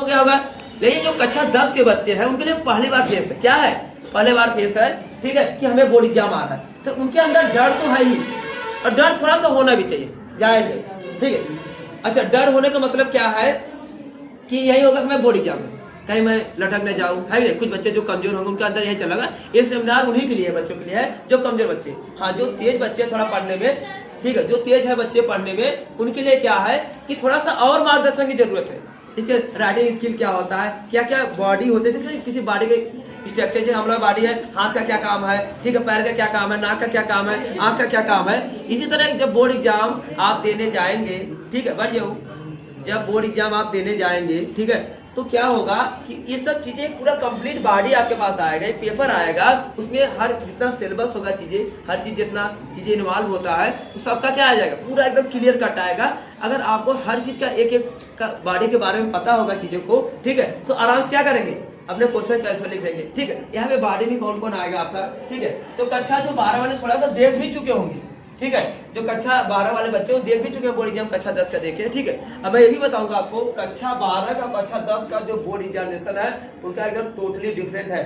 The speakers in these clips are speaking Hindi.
गया होगा। लेकिन जो कक्षा 10 के बच्चे हैं उनके लिए पहली बार फेस है, क्या है, पहले बार फेस है, ठीक है, कि हमें बोर्ड एग्जाम आ रहा है, तो उनके अंदर डर तो है ही, और डर थोड़ा सा होना भी चाहिए, जायज है, ठीक है। अच्छा, डर होने का मतलब क्या है कि यही होगा हमें बोर्ड एग्जाम है, कहीं मैं लटक न जाऊं, है ना। कुछ बच्चे जो कमजोर होंगे उनके अंदर यही चलेगा। ये सेमिनार उन्हीं के लिए, बच्चों के लिए है जो कमजोर बच्चे। हाँ, जो तेज बच्चे थोड़ा पढ़ने में, ठीक है, जो तेज है बच्चे पढ़ने में, उनके लिए क्या है कि थोड़ा सा और मार्गदर्शन की जरूरत है। इसके राइटिंग स्किल क्या होता है, क्या क्या बॉडी होते हैं, किसी बॉडी के स्ट्रक्चर से, हमारा बॉडी है, हाथ का क्या काम है, ठीक है, पैर का क्या काम है, नाक का क्या काम है, आंख का क्या काम है। इसी तरह जब बोर्ड एग्जाम आप देने जाएंगे, ठीक है, बढ़ जाओ, जब बोर्ड एग्जाम आप देने जाएंगे, ठीक है, तो क्या होगा कि ये सब चीजें पूरा कंप्लीट बॉडी आपके पास आएगा, पेपर आएगा, उसमें हर जितना सिलेबस होगा, चीजें, हर चीज जितना चीजें इन्वॉल्व होता है, तो सबका क्या आ जाएगा, पूरा एकदम क्लियर कट आएगा। अगर आपको हर चीज का एक एक का बॉडी के बारे में पता होगा चीजों को, ठीक है, तो आराम से क्या करेंगे, अपने क्वेश्चन कैसे लिखेंगे, ठीक है। यहाँ पे बॉडी में कौन कौन आएगा आपका, ठीक है। तो कक्षा जो 12 वाले थोड़ा सा देख भी चुके होंगे, ठीक है, जो कक्षा 12 वाले बच्चे वो देख भी चुके हैं बोर्ड एग्जाम कक्षा 10 का देखे, ठीक है। अब मैं ये भी बताऊंगा आपको, कक्षा 12 का कक्षा 10 का जो बोर्ड एग्जामिनेशन है उनका एकदम टोटली डिफरेंट है।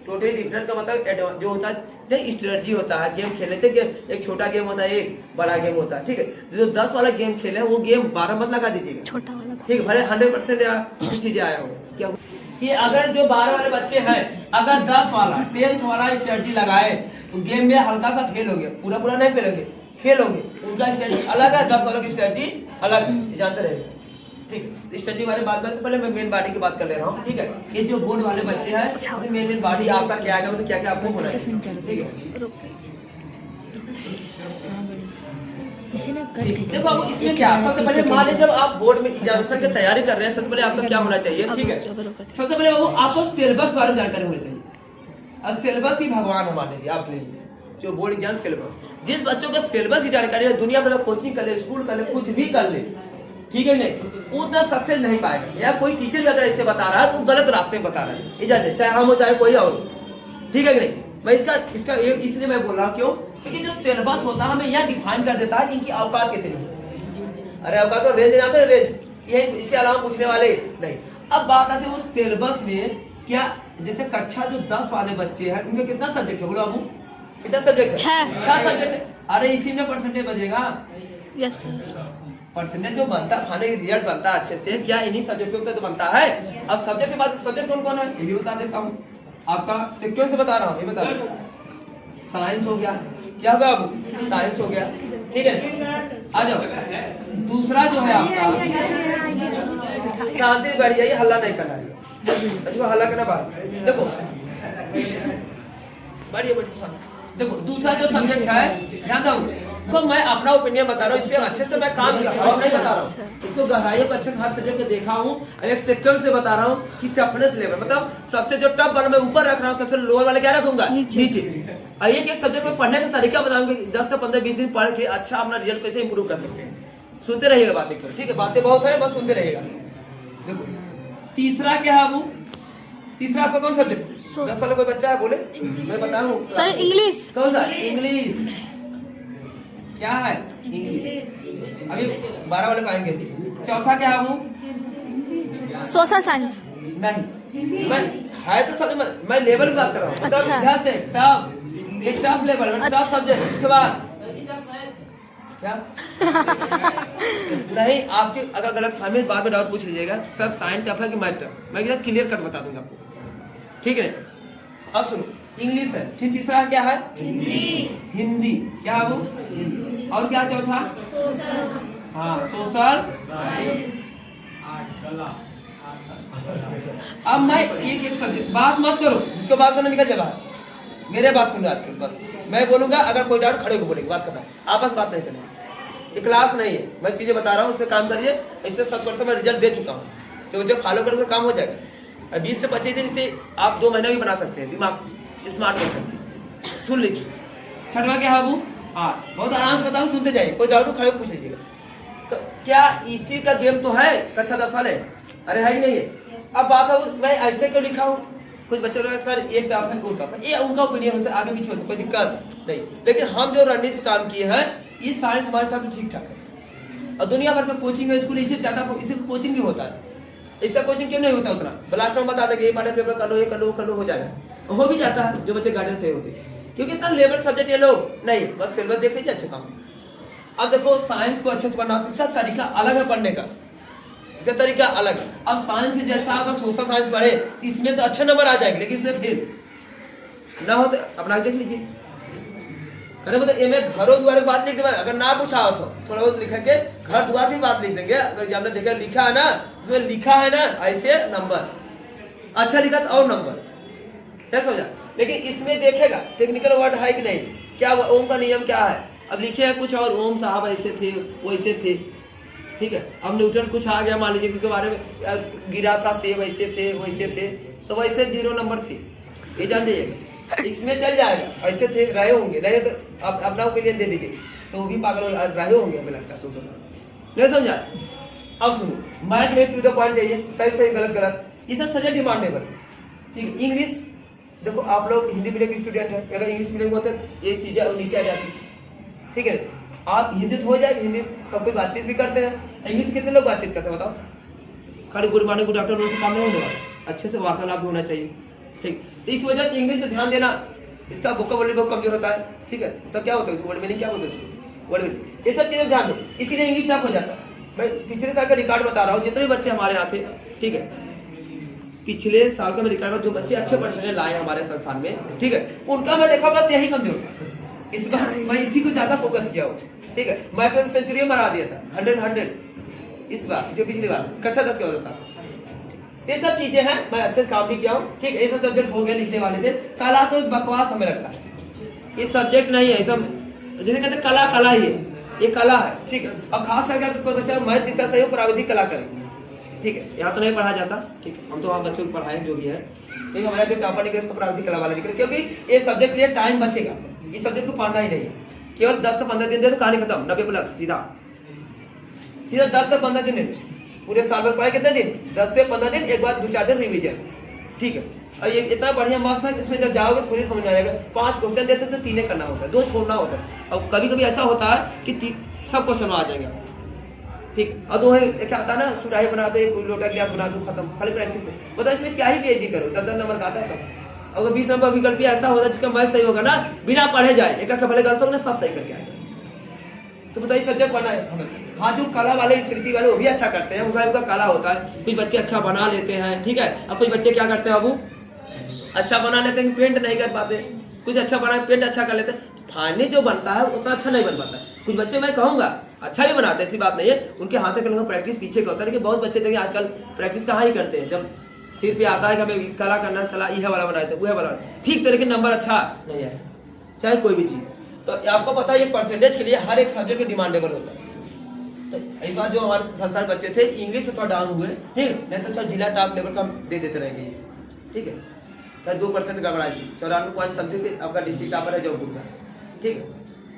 टोटली डिफरेंट का मतलब जो होता है स्ट्रेटजी होता है, गेम खेलने से एक छोटा गेम होता है, एक बड़ा गेम होता है, ठीक है। जो 10 वाला गेम खेले वो गेम 12 मत लगा दीजिएगा, छोटा वाला, ठीक है, भले 100% या कुछ चीजें आया हो, क्या कि अगर जो 12 वाले बच्चे हैं अगर 10 वाला 10th वाला स्ट्रेटजी लगाए तो गेम में हल्का सा फेल होंगे, पूरा पूरा नहीं फेल होंगे, फेल होंगे। उनका स्ट्रेटजी अलग है, 10 वालों की स्ट्रेटजी अलग है, जानते रहेगा, ठीक है। स्ट्रेटजी वाले बात करते पहले मैं मेन बॉडी की बात कर ले रहा हूँ, ठीक है। ये जो बोर्ड वाले बच्चे हैं मेन बॉडी आपका क्या आएगा, मतलब क्या क्या आपको होना है, ठीक है। देखो अब इसमें क्या, सबसे पहले मान लीजिए जब आप बोर्ड में एग्जामिनेशन की तैयारी कर रहे हैं, सबसे पहले आपका क्या होना चाहिए, ठीक है। सबसे पहले वो आपको सिलेबस बारे में जानकारी होनी चाहिए। अब सिलेबस ही भगवान है, मान लीजिए आपके लिए जो बोर्ड एग्जाम सिलेबस, जिस बच्चों का सिलेबस की जानकारी है, दुनिया भर कोचिंग कर ले, स्कूल कर ले, कुछ भी कर ले, ठीक है, नहीं उतना सक्सेस नहीं पाएगा। या कोई टीचर भी अगर ऐसे बता रहा है तो गलत रास्ते में बता रहा है, इजाजत, चाहे हम हो चाहे कोई और, ठीक है कि नहीं। मैं इसका इसलिए मैं बोल रहा हूँ, क्यों, क्योंकि जो सिलेबस होता है हमें यह डिफाइन कर देता है कि इनकी औकात कितनी है। अरे औकात तो रेंज जाते हैं, रेंज ये इससे अलावा पूछने वाले नहीं। अब बात आती है वो सिलेबस में क्या, जैसे कक्षा जो 10 वाले बच्चे हैं उनके कितना सब्जेक्ट है, बोलो बाबू कितना सब्जेक्ट है, 6 सब्जेक्ट है। अरे इसी में परसेंटेज बजेगा, यस सर, परसेंटेज जो बनता है, खाने की रिजल्ट बनता है अच्छे से, क्या इन्हीं सब्जेक्ट पे तो बनता है। अब सब्जेक्ट के बाद सब्जेक्ट कौन कौन है ये भी बता देता हूँ, आपका सीक्वेंस से बता रहा हूँ, ये बता देता हूँ। साइंस हो गया, क्या होगा अब, साइंस हो गया, ठीक है। आ जाओ, दूसरा जो है आपका शांति बैठ जाइए, हल्ला नहीं करना है, अच्छा हल्ला करना बात, देखो बढ़िया बढ़िया, देखो दूसरा जो सब्जेक्ट है ध्यान दो, तो मैं अपना ओपिनियन बता रहा हूँ, इसलिए अच्छे से मैं काम कर रहा हूँ, नहीं बता रहा हूँ, इसको गहराइयों को अच्छे हर सब्जेक्ट को देखा हूँ, एक सेक्शन से बता रहा हूँ कि टफनेस लेवल, मतलब सबसे जो टफ वाला मैं ऊपर रख रहा हूँ, सबसे लोअर वाला क्या रखूंगा नीचे। एक सब्जेक्ट में पढ़ने का तरीका बताऊंगा, 10 से 15-20 दिन पढ़ के अच्छा अपना रिजल्ट कैसे इंप्रूव कर सकते हैं। सुनते रहिएगा बातें, ठीक है, बातें बहुत है, बस सुनते रहिएगा। देखो तीसरा क्या है, वो तीसरा आपका कौन सब्जेक्ट, 10 वाला कोई बच्चा है बोले, मैं बता रहा हूँ सर, इंग्लिश। कौन सा, इंग्लिश, क्या है इंग्लिश, अभी 12 वाले पाएंगे। चौथा क्या है, वो सोशल साइंस नहीं, मैं है तो सब मैं लेवल की बात कर रहा हूँ, अच्छा। से टफ, एक टफ लेवल में टफ सब्जेक्ट, उसके बाद क्या नहीं, आपके अगर गलत फहमी बाद में डाउट पूछ लीजिएगा, सर साइंस टफ है कि मैथ टफ, मैं एकदम क्लियर कट बता दूंगा आपको, ठीक है। अब सुनो, इंग्लिश है, फिर तीसरा क्या है, हिंदी, क्या है वो, और क्या चौथा, हाँ सोशल। अब मैं एक सब्जेक्ट बात मत करो, जिसको बात करना निकल जाए, मेरे बात सुन रहा बस, मैं बोलूंगा, अगर कोई डाउट खड़े को बोलेंगे, बात करना, आपस बात नहीं करना, ये क्लास नहीं है, मैं चीजें बता रहा हूँ, उसमें काम करिए, इससे 100% मैं रिजल्ट दे चुका हूँ, तो जब फॉलो करोगे काम हो जाएगा। 20 से 25 दिन से आप 2 महीना भी बना सकते हैं, दिमाग से स्मार्ट हो सकते हैं। सुन लीजिए, छठवा क्या है, वो बहुत आराम से बताऊँ, सुनते जाइए, कोई डाउट खड़े पूछ लीजिएगा। तो क्या इसी का गेम तो है कक्षा 10 वाले, अरे है कि नहीं है। अब बात है मैं ऐसे क्यों लिखा हूँ, कुछ बच्चे लोग सर एक टफ है, वो टफ है, ये उनका ओपिनियन होता है, आगे पीछे होता है, कोई दिक्कत नहीं। लेकिन हम जो रणनीति पे काम किए हैं, ये साइंस हमारे साथ ठीक ठाक है, और दुनिया भर में कोचिंग स्कूल इसी ज्यादा इसी कोचिंग भी होता है, इसका क्वेश्चन क्यों नहीं होता उतना, लास्ट में बता देंगे ये पार्ट पेपर कर लो, ये कर लो हो जाएगा, हो भी जाता है जो बच्चे गाइडेंस से होते, क्योंकि इतना लेवल सब्जेक्ट ये लोग नहीं, बस सिलेबस देख लीजिए अच्छे काम। अब देखो साइंस को अच्छे से पढ़ना, इसका तरीका अलग है पढ़ने का, इसका तरीका अलग है। अब साइंस से जैसा अगर सोशल साइंस पढ़े इसमें तो अच्छे नंबर आ जाएंगे, लेकिन इसमें फिर ना हो तो अपना देख लीजिए। अरे मतलब ये में घरों द्वार बात लिख दे, अगर ना पूछा हो तो थोड़ा बहुत लिखेंगे, घर द्वार की बात लिख देंगे। अगर एग्जाम में देखा लिखा है ना, इसमें लिखा है ना ऐसे नंबर, अच्छा लिखा तो और नंबर, क्या समझा। लेकिन इसमें देखेगा टेक्निकल वर्ड है कि नहीं, क्या ओम का नियम क्या है, अब लिखे हैं कुछ और, ओम साहब ऐसे थे वैसे थे, ठीक है। अब न्यूटन कुछ आ गया मान लीजिए, उनके बारे में गिरा था सेब ऐसे थे, तो वैसे 0 नंबर थे, ये जान लीजिएगा। इसमें चल जाएगा ऐसे थे, रहे होंगे, नहीं तो आप अपना ओपिनियन दे दीजिए, तो वो भी पागल रहे होंगे हमें लगता है, सोचो नहीं समझा। अब सुनो, मैथ में टू द पॉइंट चाहिए, सही गलत, ये सब सब्जेक्ट डिमांडेबल, ठीक है। इंग्लिश देखो, आप लोग हिंदी मीडियम के स्टूडेंट हैं, अगर इंग्लिश मीडियम होते ये चीजें नीचे आ जाती, ठीक है। आप हिंदी तो हो जाएगी, हिंदी सब कोई बातचीत भी करते हैं, इंग्लिश कितने लोग बातचीत करते हैं बताओ, खाली गुड मॉर्निंग गुड आफ्टरनून से काम नहीं होने वाला, अच्छे से वार्तालाप भी होना चाहिए, ठीक। इस वजह से इंग्लिश पे ध्यान देना, इसका वोकैबुलरी बहुत कमजोर होता है, ठीक है। तो क्या होता है वर्ड मीनिंग, क्या बोलते हैं वर्ड मीनिंग, ये सब चीजें ध्यान दो, इसीलिए इंग्लिश टफ हो जाता है। मैं पिछले साल का रिकॉर्ड बता रहा हूँ, जितने बच्चे हमारे यहाँ थे, ठीक है, पिछले साल का मैं रिकॉर्ड, जो बच्चे अच्छे परसेंटेज लाए हमारे संस्थान में, ठीक है, उनका मैं देखा बस यही कमजोर था, इस बार मैं इसी को ज्यादा फोकस किया हूँ, ठीक है। मैथ में सेंचुरी मरा दिया था 100 इस बार, जो पिछली बार कक्षा 10 के होता था। ये सब चीजें हैं, मैं अच्छे काम भी किया हूँ, ठीक है। ये सब सब्जेक्ट हो गए लिखने वाले थे, कला तो बकवास हमें लगता है, ये सब्जेक्ट नहीं है, सब जैसे कहते हैं कला ही है, ये कला है, ठीक है। और खास करके कोई बच्चा मैथ जितना सही हो प्राविधिक कला करे, ठीक है। यहाँ तो नहीं पढ़ा जाता, ठीक है, हम तो वहाँ बच्चों को पढ़ाए जो भी है, ठीक है। हमारा जो टॉपर निकले प्राविधिक कला वाला निकले, क्योंकि ये सब्जेक्ट लिए टाइम बचेगा, इस सब्जेक्ट को पढ़ना ही नहीं है, केवल 10 से 15 दिन दे तो कहानी खत्म, 90+ सीधा 10 से 15 दिन, पूरे साल भर पढ़ाई कितने दिन, 10 से 15 दिन, एक बार 2-4 दिन रिवीजन, ठीक है। और ये इतना बढ़िया मस्त है, इसमें जब जाओगे खुद ही समझ में आएगा। 5 क्वेश्चन देते तो 3 करना होता है, 2 छोड़ना होता है, और कभी कभी ऐसा होता है कि सब क्वेश्चन आ जाएंगे, ठीक। और 2 क्या आता है ना, सुराही बना दो, लोटा गिलास बना दो, खत्म, खाली प्रैक्टिस है। बताओ इसमें क्या ही पीएचडी करो, 10 नंबर का आता है सब। अगर 20 नंबर विकल्प भी ऐसा होता है जिसका मैथ सही होगा ना, बिना पढ़े जाए, एक भले गलत होगा ना, सब सही करके आएगा। तो बताइए सब्जेक्ट पढ़ना है हमें। हाँ, जो कला वाले स्मृति वाले वो भी अच्छा करते हैं, उनका कला होता है, कुछ बच्चे अच्छा बना लेते हैं, ठीक है। और कुछ बच्चे क्या करते हैं बाबू, अच्छा बना लेते हैं, पेंट नहीं कर पाते, कुछ अच्छा बना पेंट अच्छा कर लेते हैं, फाइनली जो बनता है उतना अच्छा नहीं बन पाता। कुछ बच्चे मैं कहूँगा अच्छा भी बनाते हैं, ऐसी बात नहीं है, उनके हाथ में प्रैक्टिस पीछे का होता है, लेकिन बहुत बच्चे देखिए आजकल प्रैक्टिस कहाँ ही करते हैं, जब सिर पे आता है कि हमें कला करना, कला यह वाला बनाए थे वह वाला, ठीक तो, लेकिन नंबर अच्छा नहीं है, चाहे कोई भी चीज़। तो आपको पता है ये परसेंटेज के लिए हर एक सब्जेक्ट डिमांडेबल होता है। तो इस बार जो हमारे संस्थान बच्चे थे इंग्लिश में थोड़ा डाउन हुए, ठीक, नहीं तो जिला टॉप लेवल का दे देते रहेंगे, ठीक है। तो 2% गड़बड़ाई थी, 94 पॉइंट समथिंग आपका डिस्ट्रिक्ट टॉपर है जौनपुर का, ठीक है।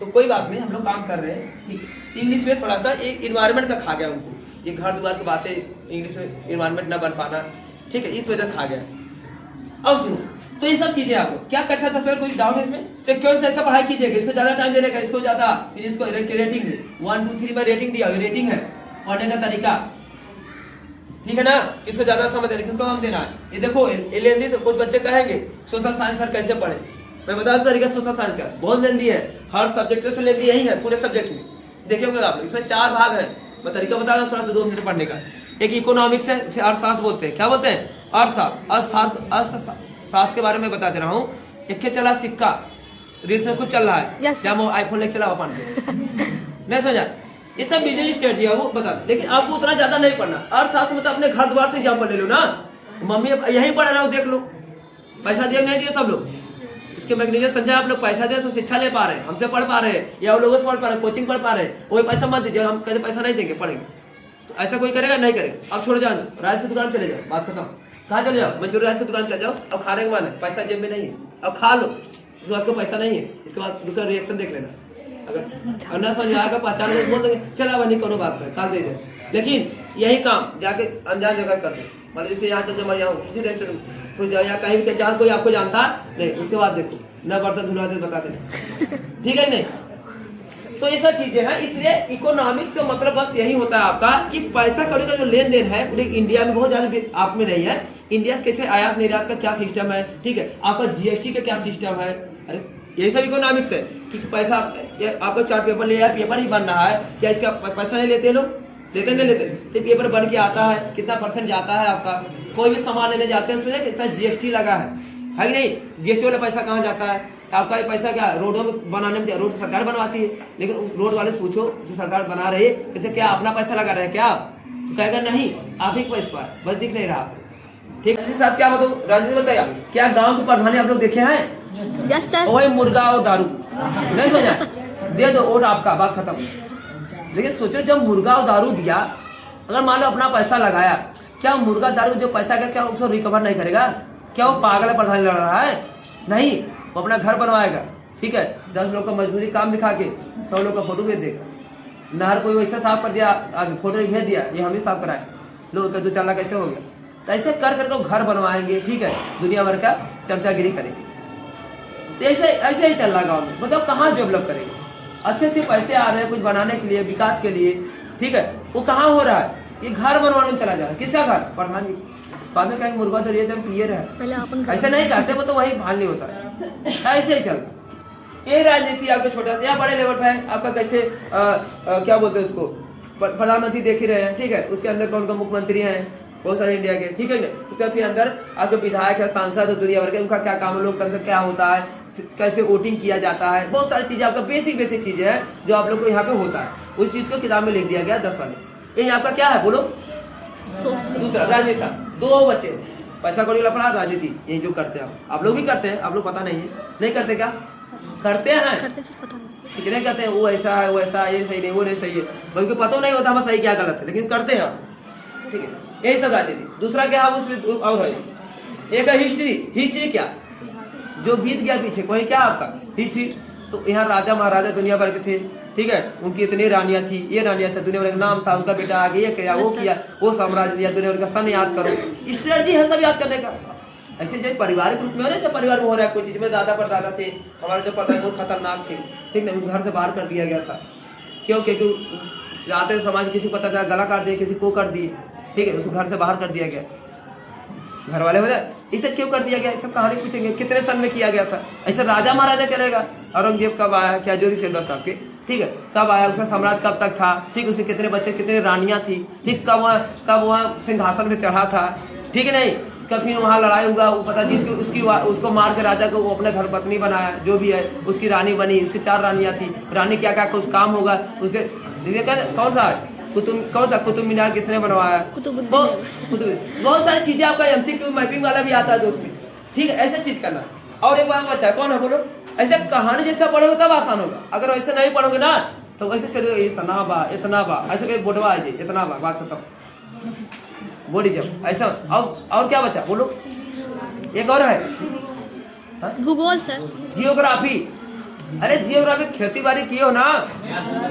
तो कोई बात नहीं, हम लोग काम कर रहे हैं, ठीक। इंग्लिश में थोड़ा सा एक इन्वायरमेंट का खा गया उनको, ये घर द्वार की बातें इंग्लिश में इन्वायरमेंट ना बन पाना, ठीक है, इस वजह से खा गया। अब सुनो, तो ये सब चीजें आपको क्या कक्षा 10 में कुछ डाउट है इसमें, सिक्योर से ऐसा पढ़ाई कीजिएगा, इसको ज्यादा टाइम देने का, इसको ज्यादा, फिर इसको रेटिंग 1 2 3 में रेटिंग दिया, रेटिंग है पढ़ने का तरीका, ठीक है ना। इसको ज्यादा समय देने किसको कम देना है। ये देखो लेंदी से कुछ बच्चे कहेंगे सोशल साइंस सर कैसे पढ़े, मैं बता दूं तरीका सोशल साइंस का बहुत लेंदी है, हर सब्जेक्ट से लेंदी यही है, पूरे सब्जेक्ट में देखे होंगे आप, इसमें 4 भाग है। मैं तरीका बता दूं थोड़ा सा 2 मिनट पढ़ने का। एक इकोनॉमिक्स है, इसे अर्थशास्त्र बोलते हैं, क्या बोलते हैं, अर्थशास्त्र के बारे में बता दे रहा हूँ। एक चला सिक्का, रील्स में खूब चल रहा है, क्या वो आईफोन लेके चला अपन नहीं समझा, ये सब बिजनेस स्ट्रेटजी है वो बता दे, लेकिन आपको उतना ज्यादा नहीं पढ़ना। अर्थशास्त्र में तो अपने घर द्वार से एग्जाम्पल ले लो ना, मम्मी यही पढ़ रहा हो, देख लो, पैसा दिया नहीं दिया सब लोग, इसके मैकेनिज्म समझा, आप लोग पैसा दे तो शिक्षा ले पा रहे हैं, हमसे पढ़ पा रहे हैं, या वो लोगों से पढ़ पा रहे हैं, कोचिंग पढ़ पा रहे हैं, वही पैसा मत दीजिए, हम कहते पैसा नहीं देंगे, पढ़ेंगे। तो ऐसा कोई करेगा नहीं करेगा, अब छोड़ जाओ, राइस की दुकान चले जाओ, बात खत्म। कहाँ चले जाओ, मंचूरियन राइस की दुकान चले जाओ, अब खाने के मन है, पैसा जेब में नहीं है, अब खा लो, उसके बाद को पैसा नहीं है, इसके बाद दुकान रिएक्शन देख लेना, अगर न समझ आएगा पहचान में बोल देंगे चला बनी कोनो बात नहीं, काल दे दे। लेकिन यही काम जाके अनजान जगह कर दो, मतलब जैसे यहाँ चल मैं यहाँ किसी रेस्टोरेंट तो या कहीं भी जहाँ कोई आपको जानता नहीं, उसके बाद देखो न बर्तन धुला दे बता देना, ठीक है नहीं, तो ये सब चीजें हैं। इसलिए इकोनॉमिक्स का मतलब बस यही होता है आपका कि पैसा कौड़ी का जो लेन देन है पूरे इंडिया में बहुत ज्यादा आप में नहीं है। इंडिया से कैसे आयात निर्यात का क्या सिस्टम है, ठीक है, आपका जीएसटी का क्या सिस्टम है, अरे यही सब इकोनॉमिक्स है कि पैसा आपको चार्ट पेपर ले आया, पेपर ही बन रहा है, क्या इसका पैसा नहीं लेते लोग, लेते नहीं लेते, तो पेपर बन के आता है, कितना परसेंट जाता है आपका, कोई भी सामान लेने जाते हैं उसमें कितना जीएसटी लगा है कि नहीं, जीएसटी वाला पैसा कहाँ जाता है, आपका ये पैसा क्या रोडों में बनाने में, रोड सरकार बनवाती है, लेकिन रोड वाले से पूछो जो सरकार बना रही है कहते क्या अपना पैसा लगा रहे हैं क्या आप, तो कहेगा नहीं आप ही पैसा बस दिख नहीं रहा, ठीक है। साथ क्या बताओ राजेश बताइए, क्या गांव की प्रधानी आप लोग देखे हैं? Yes sir. वही मुर्गा और दारू नहीं सोचा, दे दो वोट आपका, बात खत्म। देखिए सोचो जब मुर्गा और दारू दिया, अगर मान लो अपना पैसा लगाया, क्या मुर्गा दारू जो पैसा का क्या उसको रिकवर नहीं करेगा? क्या वो पागल प्रधानी लड़ रहा है? नहीं, वो अपना घर बनवाएगा, ठीक है, 10 लोग का मजदूरी काम दिखा के 100 लोग का फोटो भेज देगा, नहर कोई वैसा साफ कर दिया, फोटो भेज दिया ये हम ही साफ कराए, लोग 2-4 लाख कैसे हो गया, तो ऐसे कर करके घर बनवाएंगे, ठीक है, दुनिया भर का चमचागिरी करेंगे। तो ऐसे ही चल रहा गाँव में, मतलब कहाँ डेवलप करेंगे, अच्छे अच्छे पैसे आ रहे हैं कुछ बनाने के लिए, विकास के लिए, ठीक है, वो कहाँ हो रहा है, ये घर बनवाने में चला जा रहा है, किसका घर? प्रधान जी। बाद में कहेंगे मुर्गा तो ये जब पिए रहे, ऐसे नहीं कहते, मतलब वही भाल नहीं होता है, ऐसे ही चल रहा। ये राजनीति आपके छोटा सा या बड़े लेवल पे है आपका, कैसे क्या बोलते हैं उसको, प्रधानमंत्री देख ही रहे हैं, ठीक है, उसके अंदर कौन कौन मुख्यमंत्री हैं बहुत सारे इंडिया के, ठीक है, उसके फिर अंदर आपके विधायक है, सांसद है, दुनिया भर के, उनका क्या काम है, लोकतंत्र क्या होता है, कैसे वोटिंग किया जाता है, बहुत सारी चीजें आपका बेसिक चीजें हैं जो आप लोग को यहाँ पे होता है, उस चीज को किताब में लिख दिया गया 10 वाले। ये आपका क्या है बोलो? दूसरा राजनीति, 2 बच्चे, पैसा कौड़ी लफड़ा, राजनीति, यही जो करते हैं आप लोग भी करते हैं, आप लोग पता नहीं है, नहीं करते क्या? करते हैं, कितने कहते हैं वो ऐसा है, वो ऐसा, ये सही नहीं, वो नहीं सही है, बल्कि पता नहीं होता हमें सही क्या गलत है, लेकिन करते हैं, ठीक है, यही सब राजनीति। दूसरा क्या है उसमें और है, एक है हिस्ट्री क्या जो बीत गया पीछे, कोई क्या आपका हिस्ट्री, तो यहाँ राजा महाराजा दुनिया भर के थे, ठीक है, उनकी इतनी रानियां थी, ये रानियां था, दुनिया भर का नाम था, उनका बेटा आगे ये किया, वो किया, वो साम्राज्य लिया, दुनिया भर का सन याद करो, स्ट्रेटजी है सब याद करने का। ऐसे जो पारिवारिक रूप में हो रहा है, जब परिवार में हो रहा है कोई चीज में, दादा पर दादा थे हमारे जो पता बहुत खतरनाक थे, ठीक है, घर से बाहर कर दिया गया था, क्यों? क्योंकि आते समाज में किसी को पता चला गला काट दिए, किसी को कर दिए, ठीक है, उसको घर से बाहर कर दिया गया, घर वाले हो जाए, इसे क्यों कर दिया गया, सब कहानी पूछेंगे, कितने सन में किया गया था, ऐसे राजा महाराजा चलेगा, औरंगजेब कब आया, क्या जोरी सिलबस आपके, ठीक है, कब आया, उसका साम्राज्य कब तक था, ठीक, उसके कितने बच्चे, कितने रानियां थी, ठीक, कब वहाँ सिंहासन में चढ़ा था, ठीक है, नहीं, कभी वहाँ लड़ाई हुआ, वो पता जीत के उसको मार के राजा को वो अपने घर पत्नी बनाया, जो भी है उसकी रानी बनी, उसकी 4 रानियां थी, रानी क्या क्या कुछ काम होगा उसके, कौन सा कुतुब मीनार किसने बनवाया, बहुत सारी चीजें आपका MCQ मैपिंग वाला भी आता है दोस्त में, ठीक है, ऐसे चीज करना। और एक बात बच्चा कौन है बोलो, ऐसे कहानी जैसा पढ़ोगे तब आसान होगा, अगर वैसे नहीं पढ़ोगे ना तो वैसे इतना बा ऐसे कहीं बोटवा आ जाए, इतना बा, बात खत्म, बोली जब ऐसा। और क्या बचा बोलो, एक और है भूगोल सर, जियोग्राफी, अरे जियोग्राफी खेती बाड़ी किए हो ना,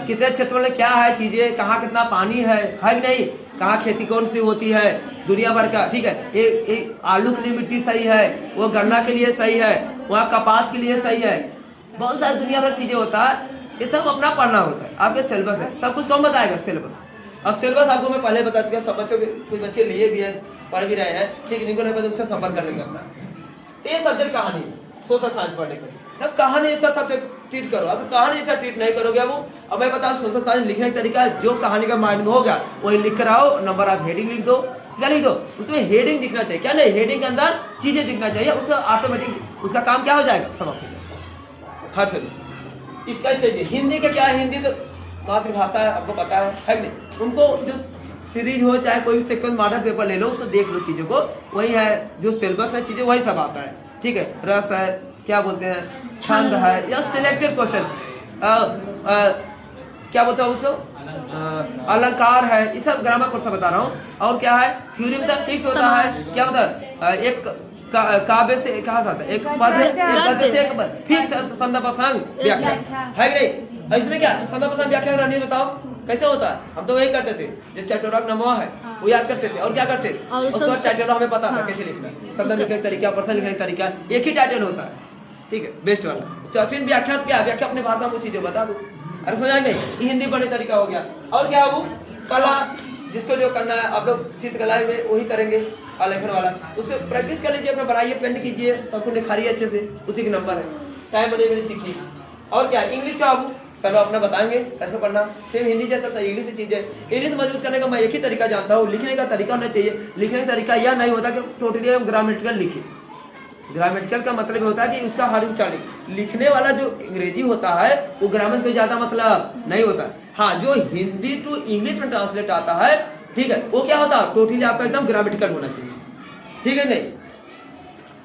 कितने क्षेत्र में क्या है चीजें, कहाँ कितना पानी है कि नहीं, कहाँ खेती कौन सी होती है, दुनिया भर का, ठीक है, एक आलू के लिए मिट्टी सही है, वो गन्ना के लिए सही है, वहाँ कपास के लिए सही है, बहुत सारी दुनिया भर चीजें होता है, ये सब अपना पढ़ना होता है, आपके सिलेबस है, सब कुछ कौन बताएगा सिलेबस, और सिलेबस आपको मैं पहले बता चुका, सब बच्चों के कुछ बच्चे लिए भी हैं, पढ़ भी रहे हैं, ठीक है, जिनको नहीं पता उनसे संपर्क करने का अपना, तो ये सब्जेक्ट कहानी सोशल साइंस पढ़ने के लिए, तब कहानी ऐसा सब्जेक्ट ट्रीट करो, अगर कहानी ऐसा ट्रीट नहीं करोगे वो, अब मैं बता सोशल साइंस लिखने का तरीका है, जो कहानी का माइंड में होगा वही लिख कर आओ, नंबर आप हेडिंग लिख दो, क्या लिख दो, उसमें हेडिंग दिखना चाहिए, क्या नहीं, हेडिंग के अंदर चीजें दिखना चाहिए, उसका ऑटोमेटिक उसका काम क्या हो जाएगा, समाप्त हो जाएगा हर फिल्म। इसका स्टेज हिंदी का क्या है, हिंदी तो मातृभाषा है, आपको पता है कि नहीं, उनको जो सीरीज हो चाहे कोई भी सेक्वेंस मॉडल पेपर ले लो, उसको देख लो चीजों को, वही है जो सिलेबस में चीजें वही सब आता है, ठीक है, रस है, क्या बोलते हैं, छंद है, या सिलेक्टेड क्वेश्चन, क्या बोलते हैं उसको, अलंकार है, ये सब ग्रामर पर सब बता रहा हूँ, और क्या है थ्योरी में फिक्स होता है, क्या होता है, एक काव्य से कहा जाता है, एक पद से एक पद फिक्स, संध प्रसंग व्याख्या है कि नहीं, इसमें क्या संध प्रसंग व्याख्या रानी बताओ कैसे होता है, हम तो वही करते थे, जो चैप्टर नंबर है वो याद करते थे, और क्या करते थे उसके बाद टाइटल हमें पता था कैसे लिखना है, संदर्भ लिखने का तरीका, प्रश्न लिखने का तरीका, एक ही टाइटल होता है, ठीक है, बेस्ट वाला। उसका फिर व्याख्या क्या है, व्याख्या अपनी भाषा में चीजें बता दो, अरे समझा नहीं, ये हिंदी पढ़ने का तरीका हो गया। और क्या है वो कला, जिसको जो करना है आप लोग चित्रकला में वही करेंगे, आलेखन वाला, उससे प्रैक्टिस कर लीजिए, अपना बनाइए, पेंट कीजिए, सबको निखारिए अच्छे से, उसी के नंबर है। टाइम मैनेजमेंट सीखिए। और क्या इंग्लिश का आप सर अपना बताएंगे कैसे पढ़ना, सेम हिंदी जैसा सही इंग्लिश की चीज़ है। इंग्लिश मजबूत करने का मैं एक ही तरीका जानता हूँ, लिखने का तरीका होना चाहिए। लिखने का तरीका यह नहीं होता कि टोटली हम ग्रामेटिकल लिखें। ग्रामेटिकल का मतलब होता है कि उसका हर उच्चारण, लिखने वाला जो अंग्रेजी होता है वो ग्रामर से ज़्यादा मतलब नहीं होता। हाँ, जो हिंदी टू इंग्लिश में ट्रांसलेट आता है, ठीक है, वो क्या होता है टोटली आपका एकदम ग्रामेटिकल होना चाहिए, ठीक है नहीं।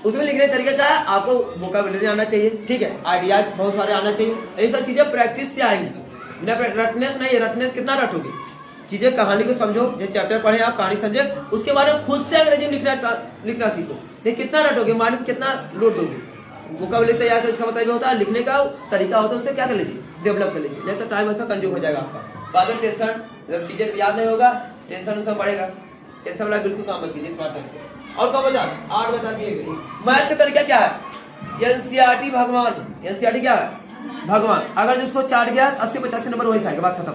उसमें लिखने का तरीका क्या है, आपको वोकैबुलरी आना चाहिए, ठीक है, आइडियाज बहुत सारे आना चाहिए। ये सब चीजें प्रैक्टिस से आएंगी, रटनेस नहीं। रटनेस कितना रटोगे, चीजें कहानी को समझो, जो चैप्टर पढ़े आप कहानी समझे, उसके बारे में खुद से अंग्रेजी लिखना सीखो। ये कितना रटोगे, माइंड में कितना लोड दोगे। वोकैबुलरी तैयार कर, इसका मतलब होता है लिखने का तरीका होता है, उससे क्या कर लीजिए, डेवलप कर लीजिए, नहीं तो टाइम ऐसा कंज्यूम हो जाएगा आपका। बाद में टेंशन, जब चीजें याद नहीं होगा टेंशन उसमें बढ़ेगा। टेंशन वाला बिल्कुल काम मत कीजिए, स्मार्ट करके। और कब बचा 8 बता दिए गए। मैथ का तरीका क्या है, एनसीईआरटी भगवान, एनसीईआरटी क्या है भगवान। अगर जिसको चाट गया 80-85 नंबर वही खाएगा, बात खत्म।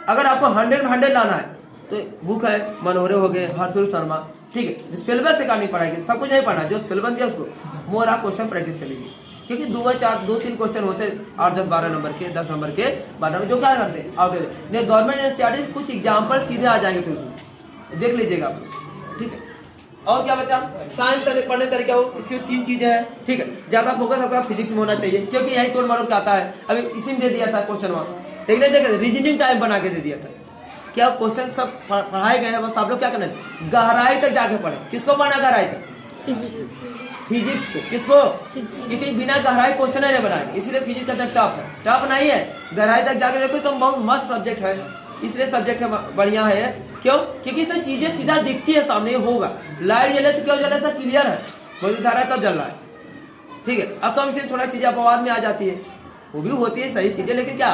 अगर आपको 100 में 100 लाना है तो बुक है मनोहरे हो गए, हर्षुल शर्मा, ठीक है, जो सिलेबस से करनी पड़ेगी, सब कुछ नहीं पढ़ना, जो सिलेबस दिया उसको मोर आप क्वेश्चन प्रैक्टिस कर लीजिए। क्योंकि 2-3 क्वेश्चन होते 8, 10, 12 नंबर के, 10 नंबर के 12 में, जो क्या करते आउट नहीं। गवर्नमेंट एनसीईआरटी कुछ एग्जाम्पल सीधे आ जाएंगे, तो उसमें देख लीजिएगा आप, ठीक है। और क्या बचा, साइंस पढ़ने तरीका हो, इसमें 3 चीजें हैं, ठीक है। ज्यादा फोकस आपका फिजिक्स में होना चाहिए, क्योंकि यही तोड़ मरोड़ का आता है। अभी इसी में दे दिया था क्वेश्चन वहाँ, देखिए रीजनिंग टाइम बना के दे दिया था। क्या क्वेश्चन सब पढ़ाए गए हैं, बस आप लोग क्या करना है, गहराई तक जाके पढ़े। किसको पढ़ना गहराई तक, फिजिक्स को। किसको, क्योंकि बिना गहराई क्वेश्चन नहीं बनाए, इसीलिए फिजिक्स का टफ है। टफ नहीं है, गहराई तक जाके देखो तो बहुत मस्त सब्जेक्ट है, इसलिए सब्जेक्ट बढ़िया है। क्यों, क्योंकि इसमें चीजें सीधा दिखती है, सामने होगा। लाइट जले तो क्यों जला, था क्लियर है, वही दिखा रहा है तब जल रहा है, ठीक है। अब कम से थोड़ा चीजें अपवाद में आ जाती है, वो भी होती है सही चीजें, लेकिन क्या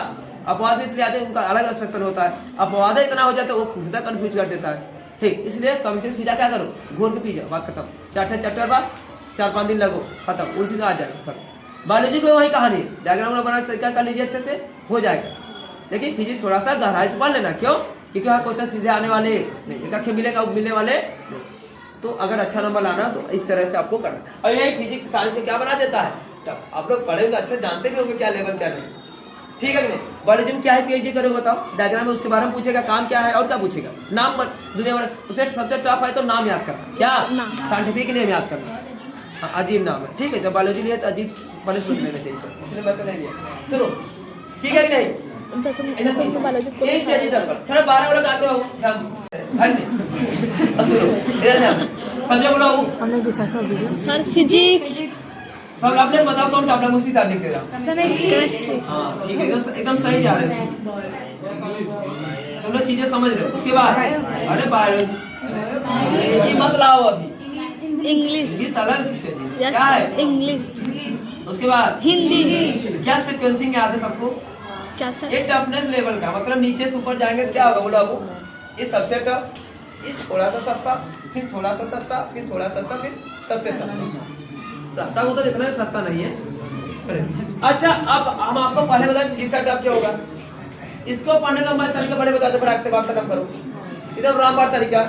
अपवाद में इसलिए आते हैं, उनका अलग सेक्शन होता है। अपवाद इतना हो जाता है वो खुद कंफ्यूज कर देता है, ठीक। इसलिए कमीशन सीधा क्या करो, घोर के पी जाओ, बात खत्म। चैप्टर बाद 4-5 दिन लगो, खत्म, उसी में आ जाएगा खत्म। बायोलॉजी को वही कहानी, डायग्राम बना तरीका कर लीजिए, अच्छे से हो जाएगा। लेकिन फिजिक्स थोड़ा सा गहराई से पढ़ लेना, क्यों, क्योंकि हाँ क्वेश्चन सीधे आने वाले नहीं, मिलने वाले नहीं। तो अगर अच्छा नंबर लाना तो इस तरह से आपको करना। और यही फिजिक्स साइंस में क्या बना देता है, तब आप लोग पढ़ेंगे, अच्छा जानते भी होंगे क्या लेवल क्या नहीं, ठीक है कि नहीं। बायोलॉजी में क्या है, पीएचडी करोगे बताओ, डायग्राम में उसके बारे में पूछेगा, काम क्या है और क्या पूछेगा, नाम दुनिया भर। उसमें सबसे टफ है तो नाम याद करना, क्या साइंटिफिक नेम याद करना, हाँ, अजीब नाम है, ठीक है। जब बायोलॉजी लिया तो अजीब पहले सोच लेना चाहिए, इसलिए मैं तो नहीं लिया। सुनो, ठीक है कि नहीं। थोड़ा 12 वाला आते हो, समझे बोला सर फिजिक्स सब आपने बताओ कौन टॉप उसी साथ लिख दे रहा। केमिस्ट्री, हाँ ठीक है, एकदम सही जा रहे हो तुम लोग, चीजें समझ रहे हो। उसके बाद अरे बायोलॉजी मत लाओ अभी, इंग्लिश अलग क्या है, इंग्लिश, उसके बाद हिंदी। क्या सीक्वेंसिंग याद है सबको, क्या सर, एक टफनेस लेवल का मतलब नीचे से ऊपर जाएंगे क्या होगा बोला आपको, ये सबसे टफ, ये थोड़ा सा सस्ता, फिर थोड़ा सा सस्ता, फिर थोड़ा सस्ता, फिर सबसे सस्ता। सस्ता होता है, इतना सस्ता नहीं है। अच्छा अब हम आपको पहले बताएं तीसरा टफ क्या होगा, इसको पढ़ने का मैं तरीका बड़े बता दो, फटाक से बात खत्म करो। इधर रामबार तरीका,